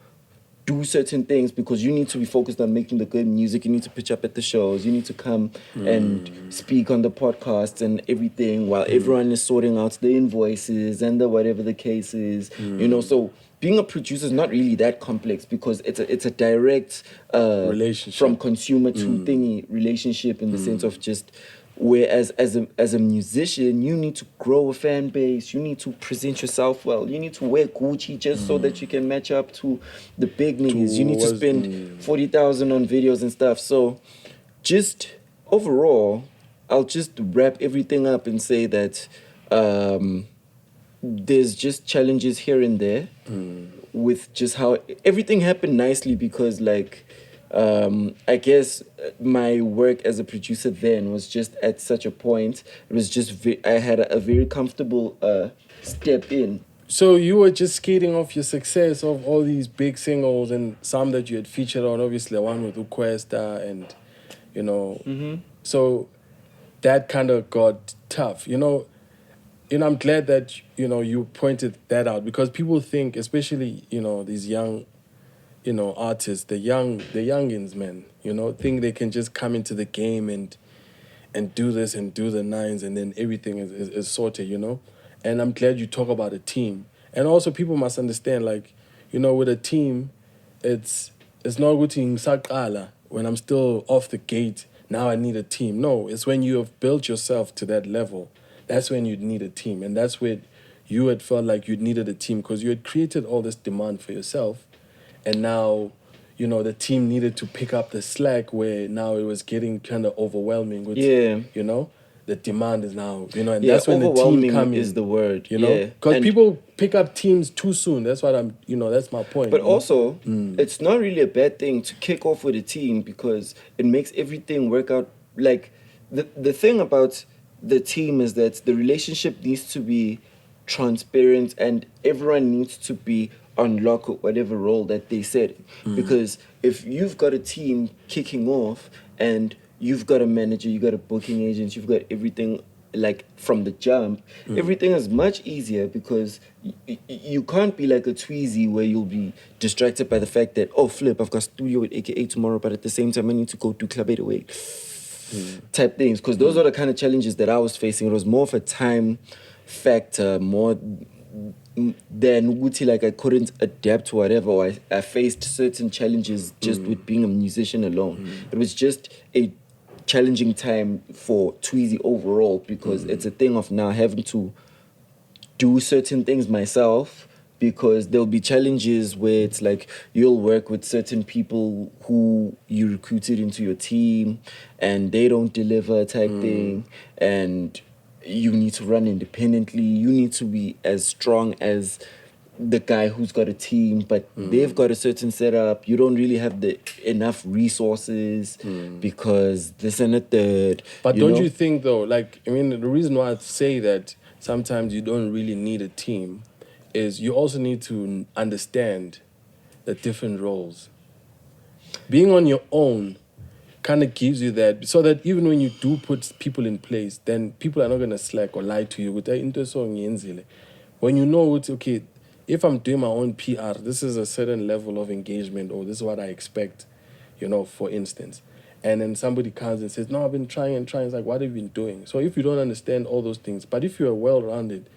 Speaker 2: do certain things because you need to be focused on making the good music. You need to pitch up at the shows. You need to come and speak on the podcasts and everything while everyone is sorting out the invoices and the whatever the case is. You know, so being a producer is not really that complex because it's a direct
Speaker 1: Relationship.
Speaker 2: from consumer to thingy relationship in the sense of just. Whereas as a musician, you need to grow a fan base. You need to present yourself well. You need to wear Gucci just so that you can match up to the big niggas. You need to spend 40,000 on videos and stuff. So, just overall, I'll just wrap everything up and say that there's just challenges here and there with just how everything happened nicely because like. I guess my work as a producer then was just at such a point. It was just I had a very comfortable step in.
Speaker 1: So you were just skating off your success of all these big singles and some that you had featured on, obviously one with Uquesta and, you know, so that kind of got tough, you know, I'm glad that, you know, you pointed that out because people think, especially, you know, these young, you know, artists, the youngins, man, you know, think they can just come into the game and do this and do the nines and then everything is sorted, you know? And I'm glad you talk about a team. And also people must understand, like, you know, with a team, it's not good to when I'm still off the gate, now I need a team. No, it's when you have built yourself to that level, that's when you need a team. And that's where you had felt like you needed a team because you had created all this demand for yourself. And now, you know, the team needed to pick up the slack where now it was getting kind of overwhelming. With, you know, the demand is now, you know, and that's when the team come in.
Speaker 2: Is the word,
Speaker 1: you know? Because people pick up teams too soon. That's what that's my point.
Speaker 2: But also, it's not really a bad thing to kick off with a team because it makes everything work out. Like, the thing about the team is that the relationship needs to be transparent and everyone needs to be unlock whatever role that they set. Because if you've got a team kicking off and you've got a manager, you've got a booking agent, you've got everything like from the jump, everything is much easier because you can't be like a Tweezy where you'll be distracted by the fact that, oh flip, I've got studio with AKA tomorrow, but at the same time I need to go do Club 808. type things, because those are the kind of challenges that I was facing. It was more of a time factor, more than Uguti, like I couldn't adapt to whatever, or I faced certain challenges just with being a musician alone. It was just a challenging time for Tweezy overall, because it's a thing of now having to do certain things myself, because there'll be challenges where it's like you'll work with certain people who you recruited into your team and they don't deliver type thing, and you need to run independently. You need to be as strong as the guy who's got a team, but they've got a certain setup. You don't really have the enough resources because this and a third.
Speaker 1: But don't you think though, like, I mean, the reason why I say that sometimes you don't really need a team is you also need to understand the different roles. Being on your own kind of gives you that, so that even when you do put people in place, then people are not going to slack or lie to you. When you know it's okay, if I'm doing my own PR, this is a certain level of engagement, or this is what I expect, for instance. And then somebody comes and says, no, I've been trying and trying. It's like, what have you been doing? So if you don't understand all those things, but if you're well-rounded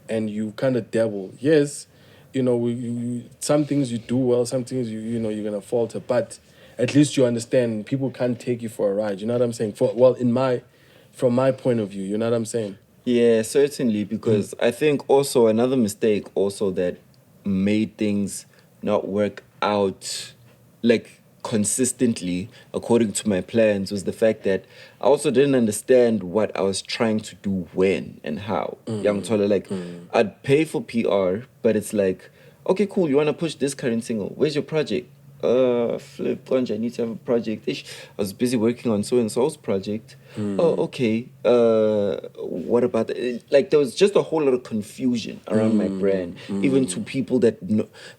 Speaker 1: and you kind of dabble, yes, some things you do well, some things you're going to falter, but at least you understand people can't take you for a ride. You know what I'm saying? From my point of view, you know what I'm saying?
Speaker 2: Yeah, certainly, because I think also another mistake also that made things not work out like consistently according to my plans was the fact that I also didn't understand what I was trying to do when and how. Young Tola, like I'd pay for PR, but it's like, okay, cool, you want to push this current single, where's your project? Flip, Konja, I need to have a project. I was busy working on so and so's project. Oh, okay. What about like there was just a whole lot of confusion around my brand. Even to people that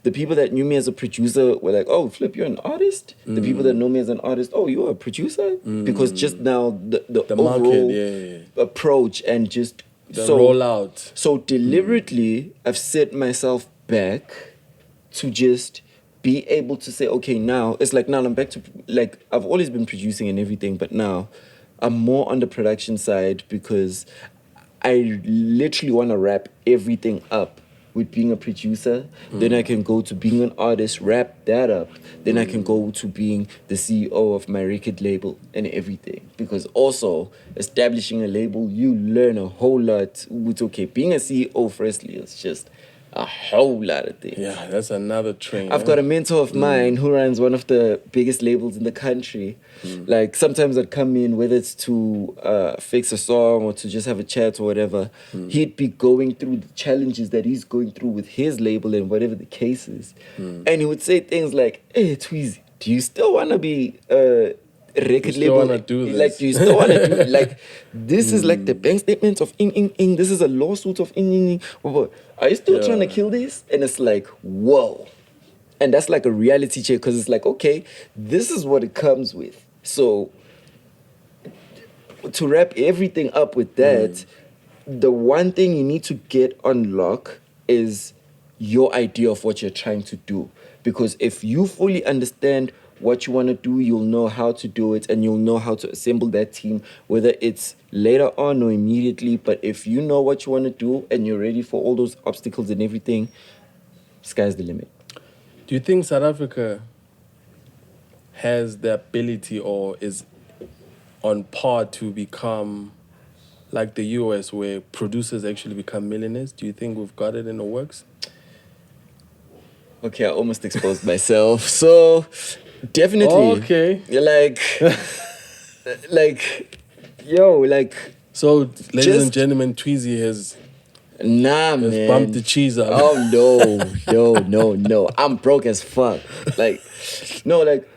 Speaker 2: the people that knew me as a producer were like, "Oh, Flip, you're an artist." The people that know me as an artist, "Oh, you're a producer," because just now the overall
Speaker 1: market,
Speaker 2: approach and just
Speaker 1: the rollout.
Speaker 2: So deliberately, I've set myself back to just be able to say, okay, now it's like now I'm back to like I've always been producing and everything, but now I'm more on the production side because I literally want to wrap everything up with being a producer. Then I can go to being an artist, wrap that up. Then I can go to being the CEO of my record label and everything. Because also establishing a label, you learn a whole lot. With okay, being a CEO firstly is just a whole lot of things.
Speaker 1: Yeah, that's another train.
Speaker 2: I've got a mentor of mine who runs one of the biggest labels in the country. Like sometimes I'd come in, whether it's to fix a song or to just have a chat or whatever, he'd be going through the challenges that he's going through with his label and whatever the case is. And he would say things like, hey, Tweezy, do you still want to be record label?
Speaker 1: Do this?
Speaker 2: Like, do you still want to do like this is like the bank statement of ing. This is a lawsuit of ing. Are you still trying to kill this? And it's like, whoa. And that's like a reality check, because it's like, okay, this is what it comes with. So to wrap everything up with that, the one thing you need to get on lock is your idea of what you're trying to do. Because if you fully understand what you want to do, you'll know how to do it, and you'll know how to assemble that team, whether it's later on or immediately. But if you know what you want to do and you're ready for all those obstacles and everything, sky's the limit.
Speaker 1: Do you think South Africa has the ability or is on par to become like the US, where producers actually become millionaires? Do you think we've got it in the works?
Speaker 2: Okay, I almost exposed myself. So definitely.
Speaker 1: Okay.
Speaker 2: Like, yo, like.
Speaker 1: So, ladies and gentlemen, Tweezy has
Speaker 2: man.
Speaker 1: bumped the cheese up.
Speaker 2: Oh, no. I'm broke as fuck. Like, no, like,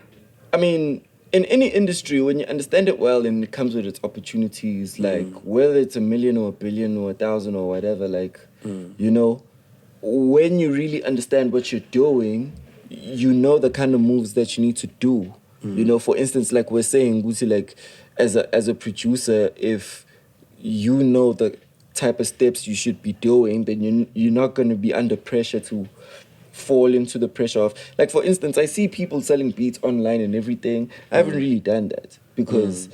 Speaker 2: I mean, in any industry, when you understand it well and it comes with its opportunities, like, whether it's 1 million or 1 billion or 1,000 or whatever, like, when you really understand what you're doing, you know the kind of moves that you need to do. For instance, like we're saying, Guti, like, as a producer, if you know the type of steps you should be doing, then you're not going to be under pressure to fall into the pressure of, like, for instance, I see people selling beats online and everything. I haven't really done that because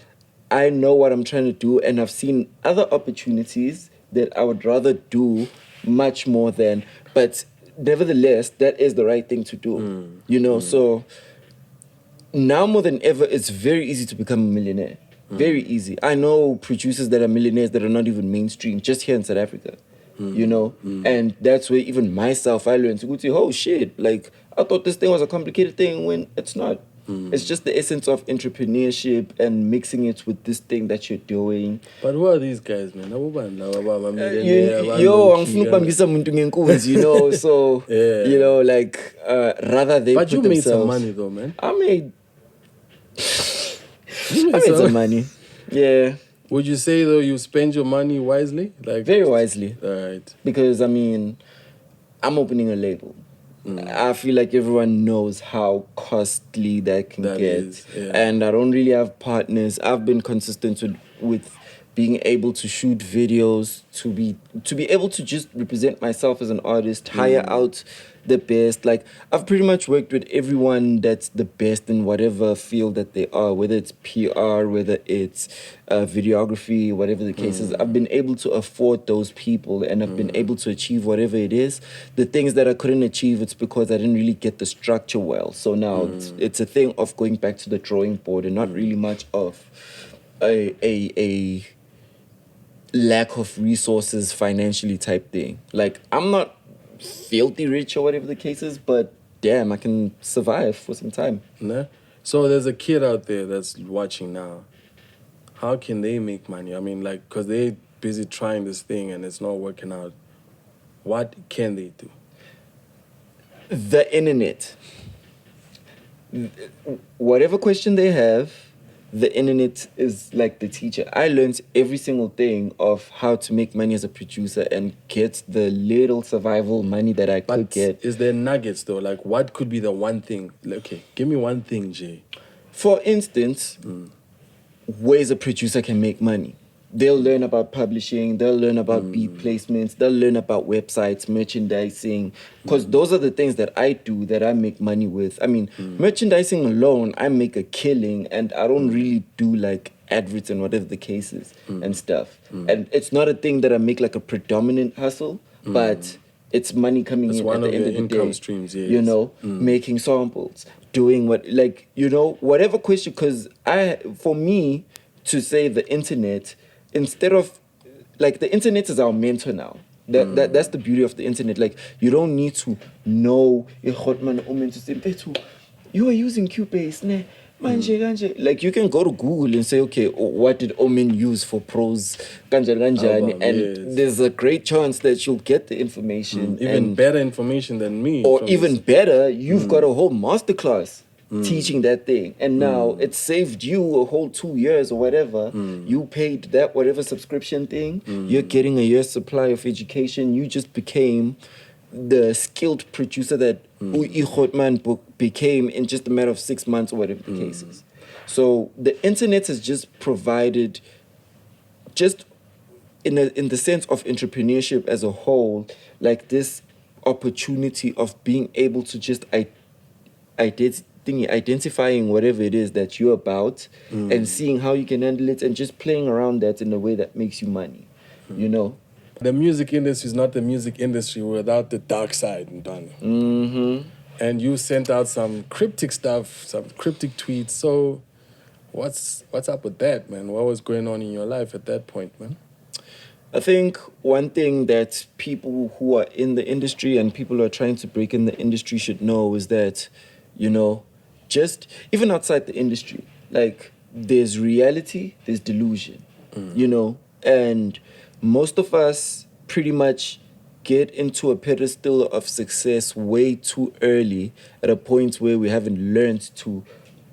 Speaker 2: I know what I'm trying to do, and I've seen other opportunities that I would rather do much more than. But nevertheless, that is the right thing to do. You know, so now more than ever, it's very easy to become a millionaire. Very easy. I know producers that are millionaires that are not even mainstream, just here in South Africa. You know, and that's where even myself, I learned to go to, oh shit, like I thought this thing was a complicated thing when it's not. It's just the essence of entrepreneurship and mixing it with this thing that you're doing.
Speaker 1: But who are these guys, man?
Speaker 2: Yo, angifuna ukubambisa umuntu ngenkunzi, you know, so
Speaker 1: Yeah.
Speaker 2: you know, like rather they
Speaker 1: But
Speaker 2: put
Speaker 1: you made some
Speaker 2: themselves-
Speaker 1: money though, man.
Speaker 2: I made
Speaker 1: You
Speaker 2: I made some money. Yeah.
Speaker 1: Would you say though you spend your money wisely? Like
Speaker 2: Very wisely.
Speaker 1: Right.
Speaker 2: Because I mean, I'm opening a label. I feel like everyone knows how costly that can
Speaker 1: That
Speaker 2: get.
Speaker 1: is, yeah.
Speaker 2: And I don't really have partners. I've been consistent with being able to shoot videos, to be able to just represent myself as an artist, hire out the best. Like I've pretty much worked with everyone that's the best in whatever field that they are, whether it's PR, whether it's videography, whatever the case is. I've been able to afford those people, and I've been able to achieve whatever it is. The things that I couldn't achieve, it's because I didn't really get the structure well. So now it's a thing of going back to the drawing board and not really much of a lack of resources financially type thing. Like I'm not filthy rich or whatever the case is, but damn, I can survive for some time.
Speaker 1: Nah? So there's a kid out there that's watching now. How can they make money? I mean, like, because they're busy trying this thing and it's not working out. What can they do?
Speaker 2: The internet. Whatever question they have, the internet is like the teacher. I learned every single thing of how to make money as a producer and get the little survival money that I could
Speaker 1: But
Speaker 2: get.
Speaker 1: is there nuggets though? Like, what could be the one thing? Like, okay, give me one thing, Jay.
Speaker 2: For instance, ways a producer can make money. They'll learn about publishing, they'll learn about beat placements, they'll learn about websites, merchandising, because those are the things that I do that I make money with. I mean, merchandising alone, I make a killing, and I don't really do like adverts and whatever the case is and stuff. And it's not a thing that I make like a predominant hustle, but it's money coming
Speaker 1: It's
Speaker 2: in
Speaker 1: one
Speaker 2: at the
Speaker 1: of
Speaker 2: end
Speaker 1: your
Speaker 2: of the
Speaker 1: income
Speaker 2: day.
Speaker 1: streams, yes.
Speaker 2: You know, making samples, doing what, like, you know, whatever question, because for me to say the internet, instead of, like, the internet is our mentor now. That's the beauty of the internet. Like, you don't need to know you are using Cubase, ne? Manje, kanje. Like, you can go to Google and say, okay, what did Omen use for prose? Kanjani, and
Speaker 1: yes.
Speaker 2: there's a great chance that you'll get the information.
Speaker 1: Even
Speaker 2: and,
Speaker 1: better information than me.
Speaker 2: or
Speaker 1: from
Speaker 2: even
Speaker 1: this.
Speaker 2: better, you've got a whole masterclass teaching that thing. And now it saved you a whole 2 years or whatever. You paid that whatever subscription thing. You're getting a year's supply of education. You just became the skilled producer that Hotman became in just a matter of 6 months or whatever the case is. So the internet has just provided, just in the sense of entrepreneurship as a whole, like this opportunity of being able to just identifying whatever it is that you're about and seeing how you can handle it and just playing around that in a way that makes you money, you know?
Speaker 1: The music industry is not the music industry without the dark side, Ndana. And you sent out some cryptic stuff, some cryptic tweets. So what's up with that, man? What was going on in your life at that point, man?
Speaker 2: I think one thing that people who are in the industry and people who are trying to break in the industry should know is that, you know, just even outside the industry, like there's reality, there's delusion, you know, and most of us pretty much get into a pedestal of success way too early at a point where we haven't learned to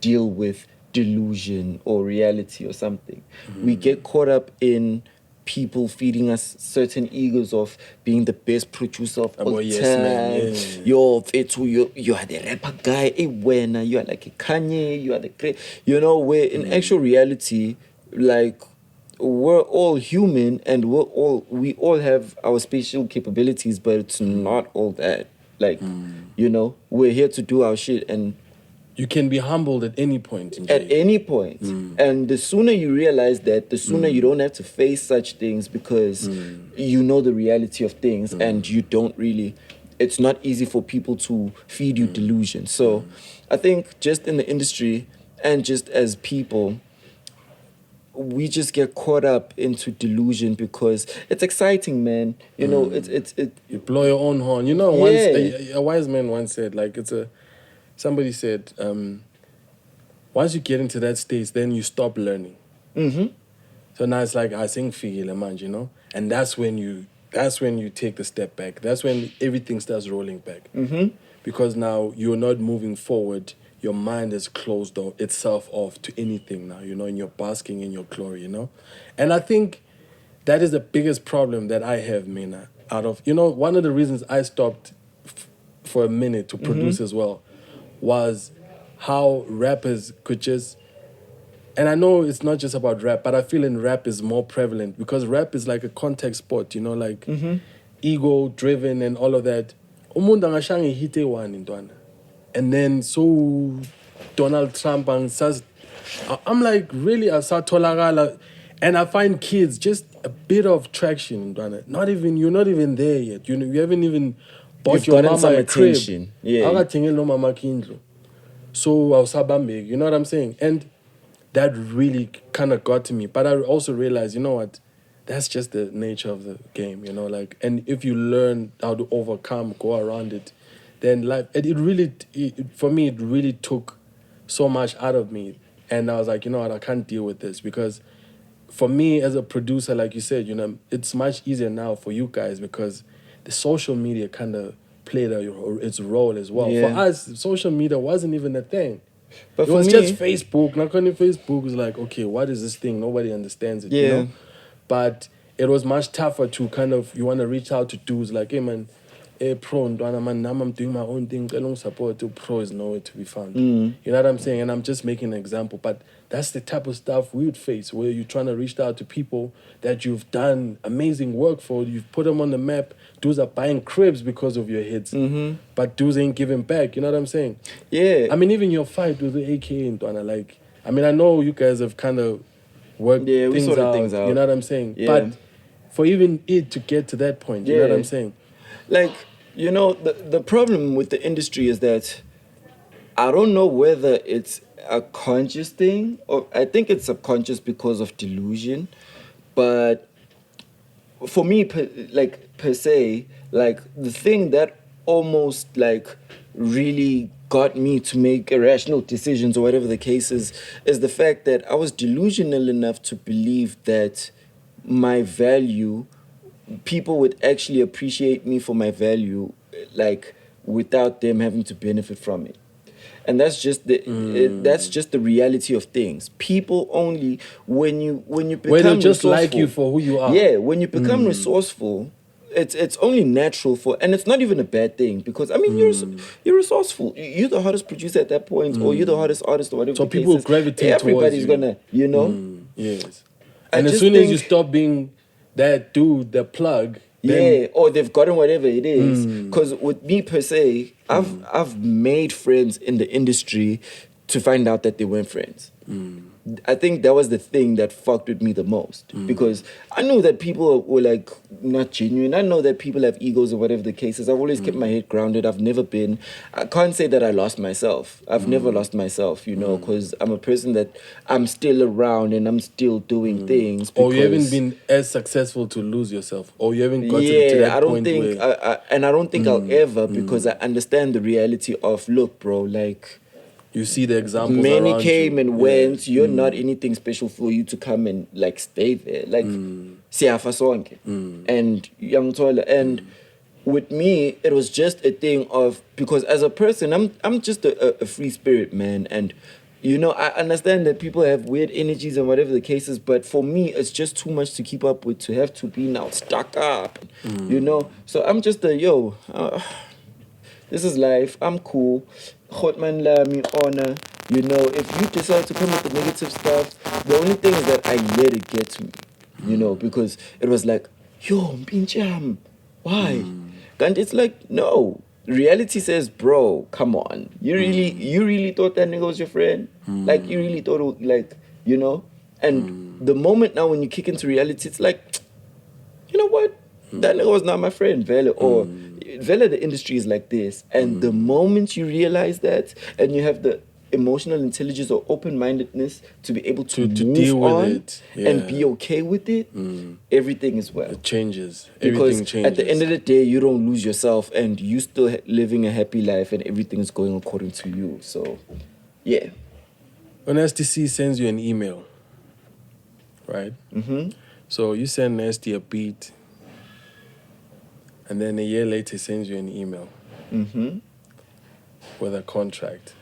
Speaker 2: deal with delusion or reality or something. We get caught up in people feeding us certain egos of being the best producer of all
Speaker 1: yes,
Speaker 2: time.
Speaker 1: man, yeah.
Speaker 2: Yo, Fetu, you are the rapper guy. When you are like a Kanye, you are the great. You know, where in actual reality, like we're all human and we all have our spatial capabilities, but it's not all that. Like, you know, we're here to do our shit, and
Speaker 1: you can be humbled at any point.
Speaker 2: At any point. And the sooner you realize that, the sooner you don't have to face such things, because you know the reality of things, and you don't really, it's not easy for people to feed you delusion. So I think just in the industry and just as people, we just get caught up into delusion because it's exciting, man. You know,
Speaker 1: You blow your own horn. You know, once a wise man once said, like, somebody said, once you get into that stage, then you stop learning. So now it's like, I sing figile man, you know? And that's when you take the step back. That's when everything starts rolling back. Because now you're not moving forward. Your mind is closed itself off to anything now, you know, and you're basking in your glory, you know? And I think that is the biggest problem that I have, Mina, one of the reasons I stopped for a minute to produce as well was how rappers could just, and I know it's not just about rap, but I feel in rap is more prevalent because rap is like a contact sport, you know, like ego driven and all of that. Umuntu angashange hit one intwana. And then so Donald Trump and says, I'm like, really, asatolagala, and I find kids just a bit of traction, intwana. You're not even there yet. You haven't even bought your mama a crib. Yeah. So I was big, you know what I'm saying? And that really kind of got to me. But I also realized, you know what? That's just the nature of the game, you know? Like, and if you learn how to overcome, go around it, then life, for me, it really took so much out of me. And I was like, you know what? I can't deal with this because for me as a producer, like you said, you know, it's much easier now for you guys because the social media kind of played its role as well.
Speaker 2: Yeah.
Speaker 1: For us, social media wasn't even a thing.
Speaker 2: But
Speaker 1: it was just Facebook. Now, kind of Facebook was like, okay, what is this thing? Nobody understands it, you know? But it was much tougher to kind of, you want to reach out to dudes like, hey, man, pro, man, now I'm doing my own thing. I don't support to pro is nowhere to be found. You know what I'm saying? And I'm just making an example. But that's the type of stuff we would face where you're trying to reach out to people that you've done amazing work for. You've put them on the map. Dudes are buying cribs because of your hits. But dudes ain't giving back. You know what I'm saying?
Speaker 2: Yeah.
Speaker 1: I mean, even your fight with the AK and Dwana, like, I mean, I know you guys have kind of worked things out. You know what I'm saying?
Speaker 2: Yeah.
Speaker 1: But for even it to get to that point, you know what I'm saying?
Speaker 2: Like, you know, the problem with the industry is that I don't know whether it's a conscious thing or I think it's subconscious because of delusion. But for me, per se, like the thing that almost like really got me to make irrational decisions or whatever the case is the fact that I was delusional enough to believe that my value, people would actually appreciate me for my value, like without them having to benefit from it. And that's just the reality of things. People only when you become
Speaker 1: when they just
Speaker 2: resourceful,
Speaker 1: like you for who you are.
Speaker 2: Yeah, when you become resourceful, it's only natural for, and it's not even a bad thing because I mean you're resourceful. You're the hottest producer at that point, or you're the hottest artist, or whatever.
Speaker 1: So
Speaker 2: the case
Speaker 1: people
Speaker 2: is.
Speaker 1: gravitate
Speaker 2: Everybody's
Speaker 1: towards you.
Speaker 2: gonna, you know.
Speaker 1: Yes. And as soon as you stop being that dude, the plug.
Speaker 2: Yeah, or they've gotten whatever it is. Because with me per se, I've made friends in the industry to find out that they weren't friends. I think that was the thing that fucked with me the most. Because I know that people were like not genuine. I know that people have egos or whatever the case is. I've always kept my head grounded. I can't say that I lost myself. I've never lost myself, you know, because I'm a person that I'm still around and I'm still doing things.
Speaker 1: Or you haven't been as successful to lose yourself. Or you haven't got to that point where...
Speaker 2: and I don't think I'll ever, because I understand the reality of, look, bro, like...
Speaker 1: You see the examples
Speaker 2: many
Speaker 1: around
Speaker 2: came
Speaker 1: you.
Speaker 2: and went. You're not anything special for you to come and like stay there. Like siyafa sonke. And young toilet. And with me, it was just a thing of, because as a person, I'm just a free spirit, man. And you know, I understand that people have weird energies and whatever the case is, but for me, it's just too much to keep up with, to have to be now stuck up, you know. So I'm just this is life. I'm cool. Hotman me honor. You know, if you decide to come with the negative stuff, the only thing is that I let it get to me. You know, because it was like, yo, Mpincham, why? And it's like, no. reality says, bro, come on. You really thought that nigga was your friend? Like, you really thought, like, you know? And the moment now when you kick into reality, it's like, you know what? That nigga was not my friend, Vele. Or, Vele, the industry is like this. And the moment you realize that, and you have the emotional intelligence or open-mindedness to be able to move
Speaker 1: deal with
Speaker 2: on
Speaker 1: it,
Speaker 2: and be okay with it, everything is well.
Speaker 1: It changes.
Speaker 2: Because
Speaker 1: Everything changes.
Speaker 2: at the end of the day, you don't lose yourself and you still living a happy life and everything is going according to you. So, yeah.
Speaker 1: When STC sends you an email, right? So you send Nasty a beat, and then a year later he sends you an email with a contract.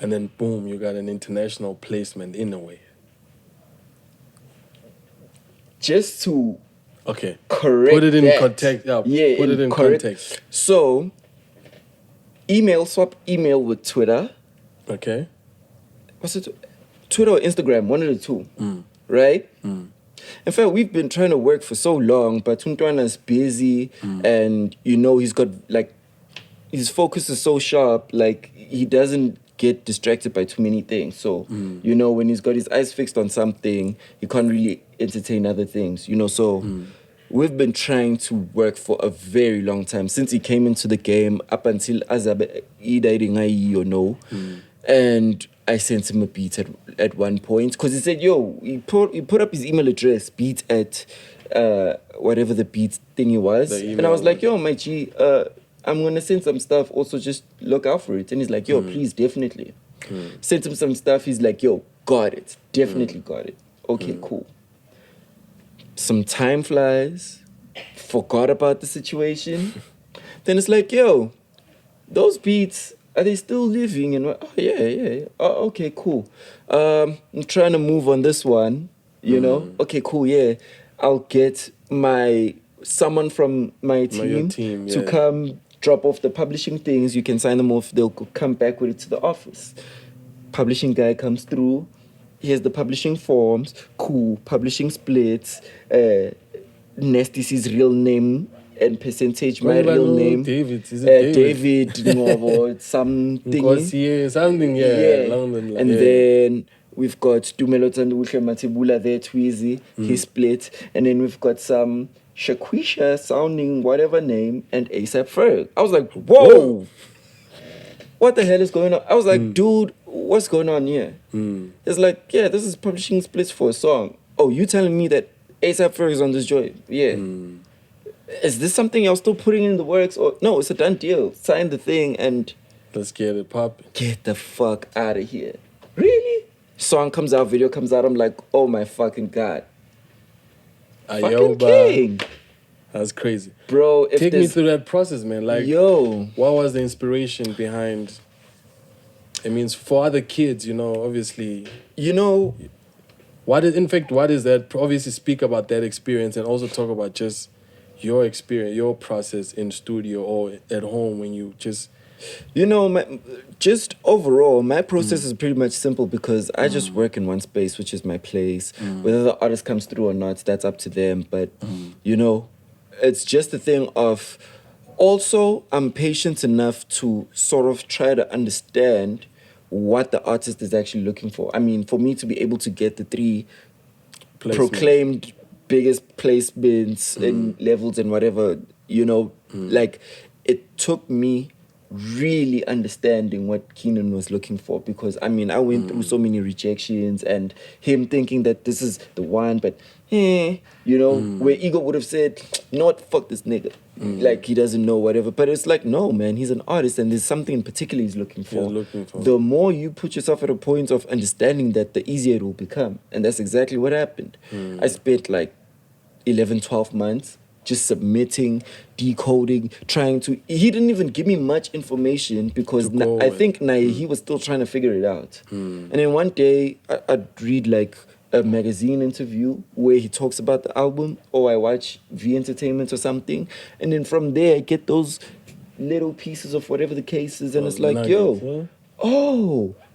Speaker 1: And then boom, you got an international placement in a way.
Speaker 2: Just to correct
Speaker 1: put it in
Speaker 2: that.
Speaker 1: context.
Speaker 2: Yeah,
Speaker 1: put it in context.
Speaker 2: So, swap email with Twitter.
Speaker 1: Okay.
Speaker 2: What's it? Twitter or Instagram, one of the two. Right? In fact, we've been trying to work for so long, but Tuntwana's busy and, you know, he's got, like, his focus is so sharp, like, he doesn't get distracted by too many things. So, you know, when he's got his eyes fixed on something, he can't really entertain other things, you know. So we've been trying to work for a very long time, since he came into the game up until Azabe, you know. And I sent him a beat at one point, because he said, yo, he put up his email address, beat at whatever the beat thingy was. And I was like, yo, my G, I'm going to send some stuff, also just look out for it. And he's like, yo, please, definitely. Sent him some stuff, he's like, yo, got it, definitely got it. Okay, cool. Some time flies, forgot about the situation. Then it's like, yo, those beats, are they still living? And oh, yeah. Oh, okay, cool. I'm trying to move on this one, you know? Okay, cool, yeah. I'll get someone from my team, to come drop off the publishing things. You can sign them off. They'll come back with it to the office. Publishing guy comes through. Here's the publishing forms. Cool. Publishing splits. Nasty's real name and percentage. My real name.
Speaker 1: David. Is it
Speaker 2: David? David. Something.
Speaker 1: Something. Yeah.
Speaker 2: And then we've got Tumelo Tandusha Matibula there, Tweezy. He split. And then we've got some Shaquisha sounding whatever name and ASAP Ferg. I was like, whoa. What the hell is going on? I was like, dude, what's going on here? It's like, yeah, this is publishing splits for a song. Oh, you telling me that ASAP Ferg is on this joint? Yeah. Is this something you're still putting in the works? Or no, it's a done deal. Sign the thing and
Speaker 1: let's get it popping.
Speaker 2: Get the fuck out of here. Really? Song comes out, video comes out. I'm like, oh my fucking God. Fucking king.
Speaker 1: That's crazy.
Speaker 2: Bro,
Speaker 1: take me through that process, man. Like, what was the inspiration behind? It means for other kids, you know, obviously.
Speaker 2: You know,
Speaker 1: what is that? Obviously, speak about that experience and also talk about just your experience, your process in studio or at home when you just.
Speaker 2: You know, just overall, my process is pretty much simple because I just work in one space, which is my place. Whether the artist comes through or not, that's up to them. But, you know, it's just a thing of... Also, I'm patient enough to sort of try to understand what the artist is actually looking for. I mean, for me to be able to get the 3 proclaimed biggest placements and levels and whatever, you know, like, it took me really understanding what Keenan was looking for, because I mean I went through so many rejections and him thinking that this is the one, but you know, where Ego would have said, you know what, fuck this nigga, like he doesn't know whatever. But it's like, no man, he's an artist and there's something in particular he's looking for. The more you put yourself at a point of understanding that, the easier it will become. And that's exactly what happened. I spent like 11-12 months just submitting, decoding, trying to... He didn't even give me much information because I think he was still trying to figure it out. And then one day, I'd read like a magazine interview where he talks about the album, or I watch V Entertainment or something. And then from there, I get those little pieces of whatever the case is. And it's like,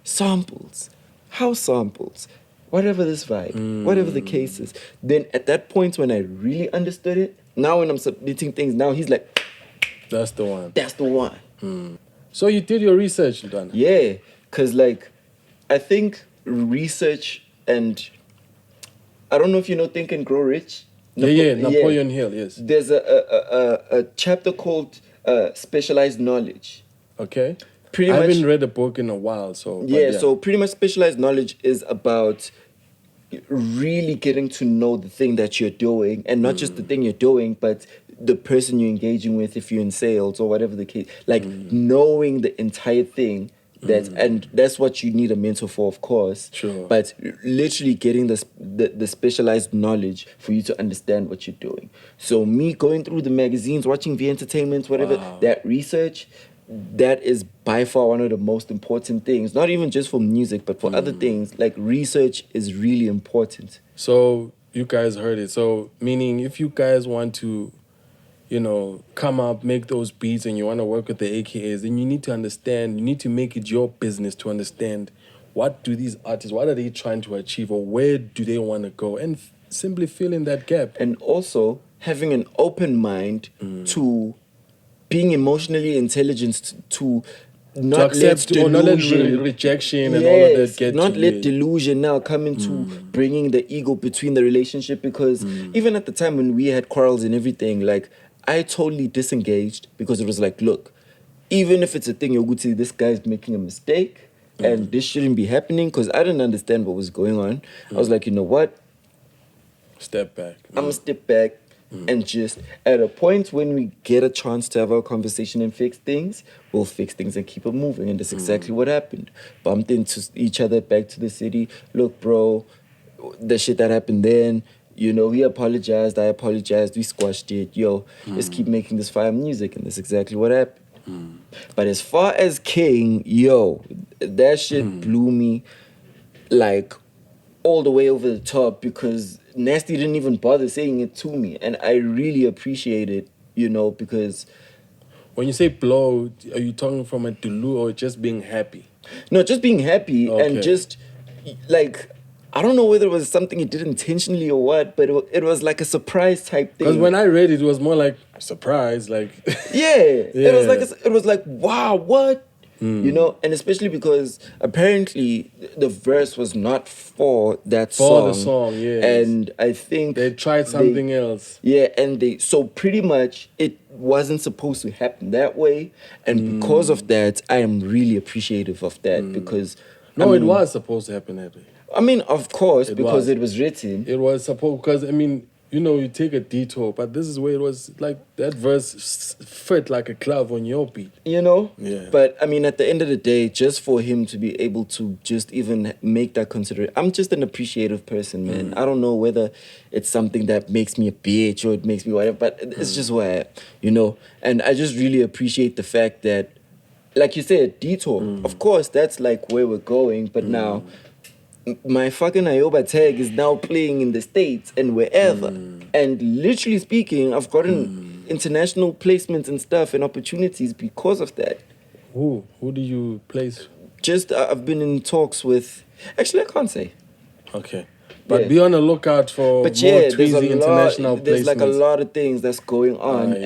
Speaker 2: samples, house samples, whatever this vibe, whatever the case is. Then at that point when I really understood it, now when I'm submitting things, now he's like,
Speaker 1: That's the one.
Speaker 2: That's the one.
Speaker 1: So you did your research, Dana?
Speaker 2: Yeah, because like I think research and I don't know if you know Think and Grow Rich.
Speaker 1: Napoleon Hill, yes.
Speaker 2: There's a chapter called Specialized Knowledge.
Speaker 1: Okay.
Speaker 2: Pretty
Speaker 1: I
Speaker 2: much,
Speaker 1: haven't read a book in a while, so
Speaker 2: yeah, so pretty much specialized knowledge is about really getting to know the thing that you're doing, and not just the thing you're doing, but the person you're engaging with if you're in sales or whatever the case. Like knowing the entire thing. And that's what you need a mentor for, of course.
Speaker 1: Sure.
Speaker 2: But literally getting the specialized knowledge for you to understand what you're doing. So me going through the magazines, watching the entertainment, whatever, that research, that is by far one of the most important things. Not even just for music, but for other things. Like research is really important.
Speaker 1: So you guys heard it. So meaning if you guys want to, come up, make those beats, and you want to work with the AKAs, then you need to understand, you need to make it your business to understand what do these artists, what are they trying to achieve, or where do they want to go, and simply fill in that gap.
Speaker 2: And also having an open mind to being emotionally intelligent to not
Speaker 1: to
Speaker 2: let
Speaker 1: accept or not let rejection and all of that get
Speaker 2: not
Speaker 1: to
Speaker 2: let
Speaker 1: you.
Speaker 2: delusion now come into bringing the ego between the relationship, because even at the time when we had quarrels and everything, like I totally disengaged, because it was like, look, even if it's a thing, you're good to this guy's making a mistake and this shouldn't be happening, because I didn't understand what was going on. I was like, you know what?
Speaker 1: Step back.
Speaker 2: I'm gonna step back and just at a point when we get a chance to have our conversation and fix things, we'll fix things and keep it moving. And that's exactly what happened. Bumped into each other back to the city. Look, bro, the shit that happened then, he apologized, I apologized, we squashed it. Let's keep making this fire music, and that's exactly what happened. But as far as King, that shit blew me like all the way over the top, because Nasty didn't even bother saying it to me, and I really appreciate it, because
Speaker 1: when you say blow, are you talking from a delu or just being happy?
Speaker 2: No, just being happy and just like I don't know whether it was something he did intentionally or what, but it was like a surprise type thing.
Speaker 1: Because when I read it, it was more like surprise, like
Speaker 2: it was like wow, what? And especially because apparently the verse was not for that song.
Speaker 1: For the song, yes.
Speaker 2: And I think
Speaker 1: they tried something else.
Speaker 2: Yeah, and so pretty much it wasn't supposed to happen that way. And because of that, I am really appreciative of that, because
Speaker 1: it was supposed to happen that way.
Speaker 2: I mean, of course, because it was written.
Speaker 1: It was supposed, because you take a detour, but this is where it was like that verse fit like a glove on your beat.
Speaker 2: Yeah.
Speaker 1: But
Speaker 2: I mean, at the end of the day, just for him to be able to just even make that consideration, I'm just an appreciative person, man. I don't know whether it's something that makes me a bitch or it makes me whatever, but it's just where, and I just really appreciate the fact that, like you said, detour. Of course, that's like where we're going, but now my fucking Ioba tag is now playing in the States and wherever. And literally speaking, I've gotten international placements and stuff and opportunities because of that.
Speaker 1: Who do you place?
Speaker 2: Just, I've been in talks with, actually I can't say.
Speaker 1: Okay. But be on the lookout for more Tweezy international placements.
Speaker 2: There's like a lot of things that's going on,
Speaker 1: right.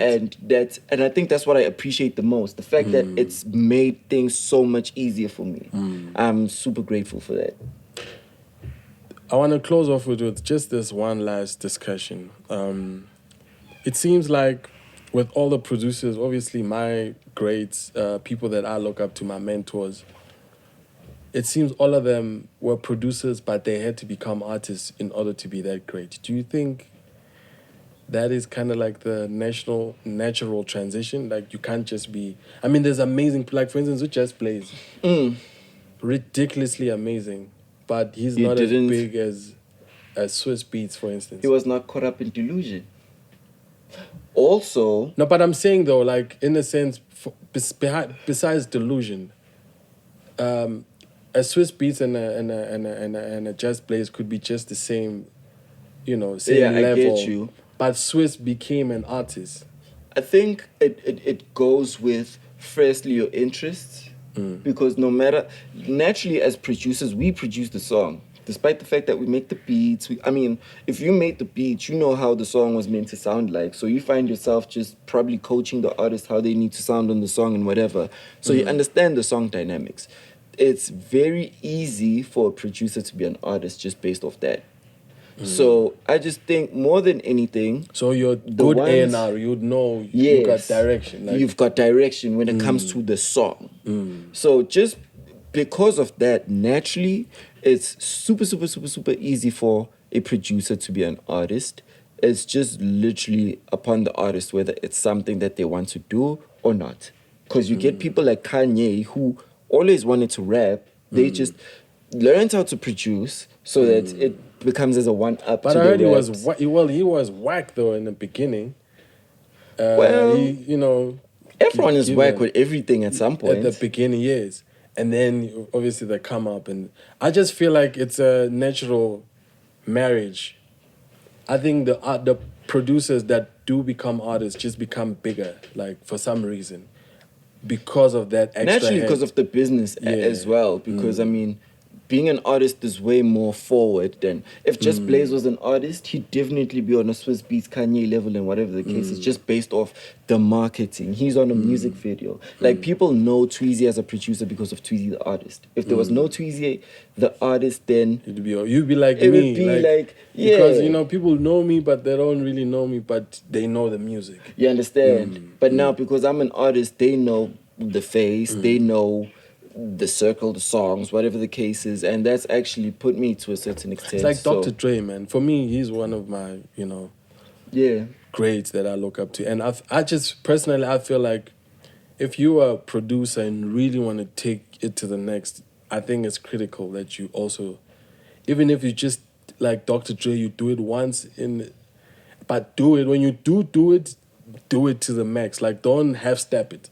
Speaker 2: and I think that's what I appreciate the most. The fact that it's made things so much easier for me. I'm super grateful for that.
Speaker 1: I want to close off with just this one last discussion. It seems like with all the producers, obviously my greats, people that I look up to, my mentors, it seems all of them were producers, but they had to become artists in order to be that great. Do you think that is kind of like the natural transition? Like you can't just be... I mean, there's amazing... Like, for instance, who just plays? Ridiculously amazing. But he's not as big as Swiss Beats, for instance.
Speaker 2: He was not caught up in delusion. Also...
Speaker 1: No, but I'm saying, though, like, in a sense, besides delusion, a Swiss Beats and a Just Blaze could be just the same, same level.
Speaker 2: I get you.
Speaker 1: But Swiss became an artist.
Speaker 2: I think it goes with, firstly, your interests. Because no matter... Naturally, as producers, we produce the song. despite the fact that we make the beats. If you made the beat, you know how the song was meant to sound like. So you find yourself just probably coaching the artist how they need to sound on the song and whatever. So you understand the song dynamics. It's very easy for a producer to be an artist just based off that. So I just think more than anything.
Speaker 1: So you're good A&R, you'd know you got direction.
Speaker 2: You've got direction when it comes to the song. So just because of that, naturally, it's super, super, super, super easy for a producer to be an artist. It's just literally upon the artist whether it's something that they want to do or not. Because you get people like Kanye who always wanted to rap. They just learned how to produce so that it becomes as a one-up
Speaker 1: but
Speaker 2: to
Speaker 1: I heard
Speaker 2: the
Speaker 1: he
Speaker 2: raps.
Speaker 1: he was whack though in the beginning.
Speaker 2: Everyone is whack with everything at some point.
Speaker 1: At the beginning, yes. And then obviously they come up, and I just feel like it's a natural marriage. I think the producers that do become artists just become bigger, like for some reason, because of that extra
Speaker 2: Naturally,
Speaker 1: head.
Speaker 2: because of the business as well. Because being an artist is way more forward than if just Blaze was an artist, he'd definitely be on a Swiss Beats Kanye level and whatever the case is, just based off the marketing. He's on a music video. Like people know Tweezy as a producer because of Tweezy the artist. If there was no Tweezy the artist, then
Speaker 1: you'd be like
Speaker 2: it
Speaker 1: me.
Speaker 2: would be like
Speaker 1: because people know me, but they don't really know me, but they know the music.
Speaker 2: You understand? But now because I'm an artist, they know the face, they know the circle, the songs, whatever the case is, and that's actually put me to a certain extent.
Speaker 1: It's like Dr. Dre, man. For me, he's one of my, greats that I look up to. And I just, personally, I feel like if you are a producer and really want to take it to the next, I think it's critical that you also, even if you just, like Dr. Dre, you do it once but do it. When you do it to the max. Like, don't half-step it.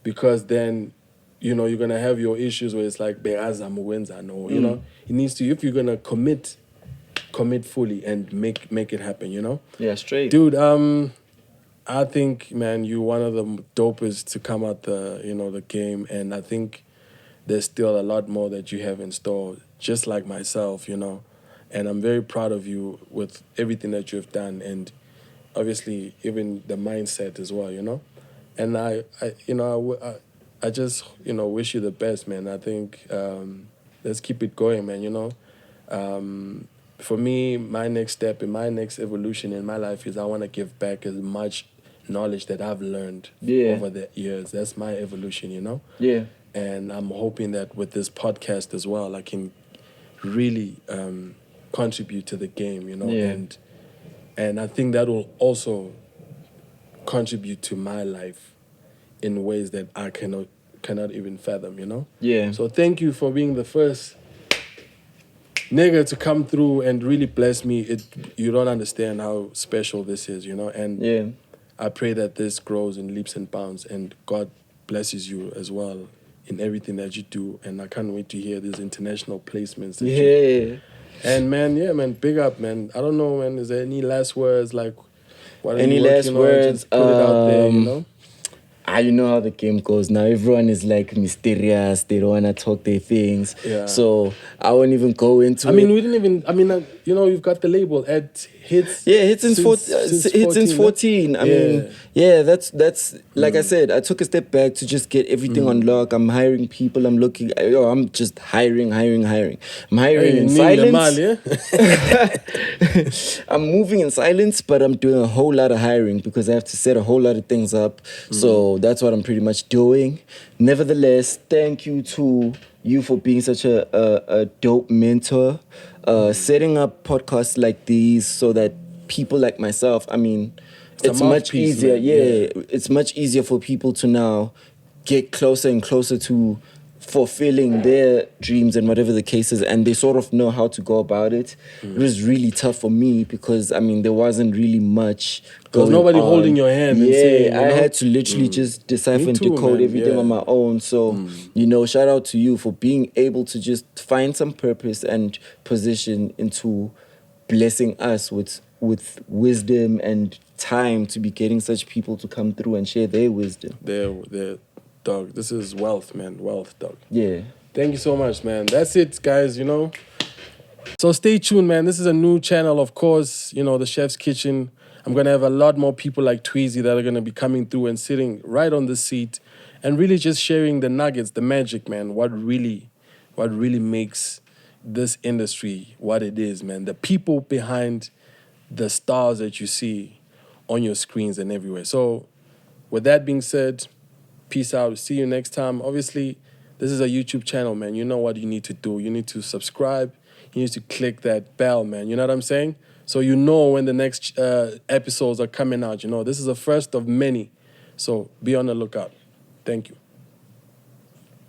Speaker 1: Because then, you're going to have your issues where it's like, it needs to, if you're going to commit fully and make it happen,
Speaker 2: Yeah, straight.
Speaker 1: Dude, I think, man, you're one of the dopest to come out the game, and I think there's still a lot more that you have in store, just like myself, and I'm very proud of you with everything that you've done, and obviously even the mindset as well, and I just, wish you the best, man. I think let's keep it going, man, For me, my next step and my next evolution in my life is I want to give back as much knowledge that I've learned over the years. That's my evolution,
Speaker 2: Yeah.
Speaker 1: And I'm hoping that with this podcast as well, I can really contribute to the game, and I think that will also contribute to my life in ways that I cannot even fathom,
Speaker 2: Yeah.
Speaker 1: So thank you for being the first nigga to come through and really bless me. You don't understand how special this is, and I pray that this grows in leaps and bounds, and God blesses you as well in everything that you do, and I can't wait to hear these international placements that and man, big up, man. I don't know, man, is there any last words, like what are
Speaker 2: any
Speaker 1: you
Speaker 2: last
Speaker 1: working
Speaker 2: words?
Speaker 1: on? Just put it out there,
Speaker 2: You know how the game goes now. Everyone is like mysterious. They don't want to talk their things.
Speaker 1: Yeah.
Speaker 2: So I won't even go into it.
Speaker 1: We didn't even, you've got the label at Hits.
Speaker 2: Yeah, Hits since 14. That's like I said, I took a step back to just get everything on lock. I'm hiring people. I'm just hiring. I'm hiring in silence. I'm moving in silence, but I'm doing a whole lot of hiring because I have to set a whole lot of things up. So that's what I'm pretty much doing. Nevertheless, thank you to you for being such a dope mentor. Setting up podcasts like these so that people like myself, it's much easier. It's much easier for people to now get closer and closer to fulfilling their dreams and whatever the case is, and they sort of know how to go about it. It was really tough for me because there wasn't really much.
Speaker 1: There was nobody holding your hand. And saying,
Speaker 2: I had to literally just decipher and decode everything on my own. So shout out to you for being able to just find some purpose and position into blessing us with wisdom and time to be getting such people to come through and share their wisdom.
Speaker 1: They're dog. This is wealth, man. Wealth, dog.
Speaker 2: Yeah.
Speaker 1: Thank you so much, man. That's it, guys. So stay tuned, man. This is a new channel, of course, you know, the Chef's Kitchen. I'm going to have a lot more people like Tweezy that are going to be coming through and sitting right on the seat and really just sharing the nuggets, the magic, man. What really makes this industry what it is, man. The people behind the stars that you see on your screens and everywhere. So with that being said, peace out. See you next time. Obviously, this is a YouTube channel, man. You know what you need to do. You need to subscribe. You need to click that bell, man. You know what I'm saying? So you know when the next episodes are coming out. You know, this is the first of many. So be on the lookout. Thank you.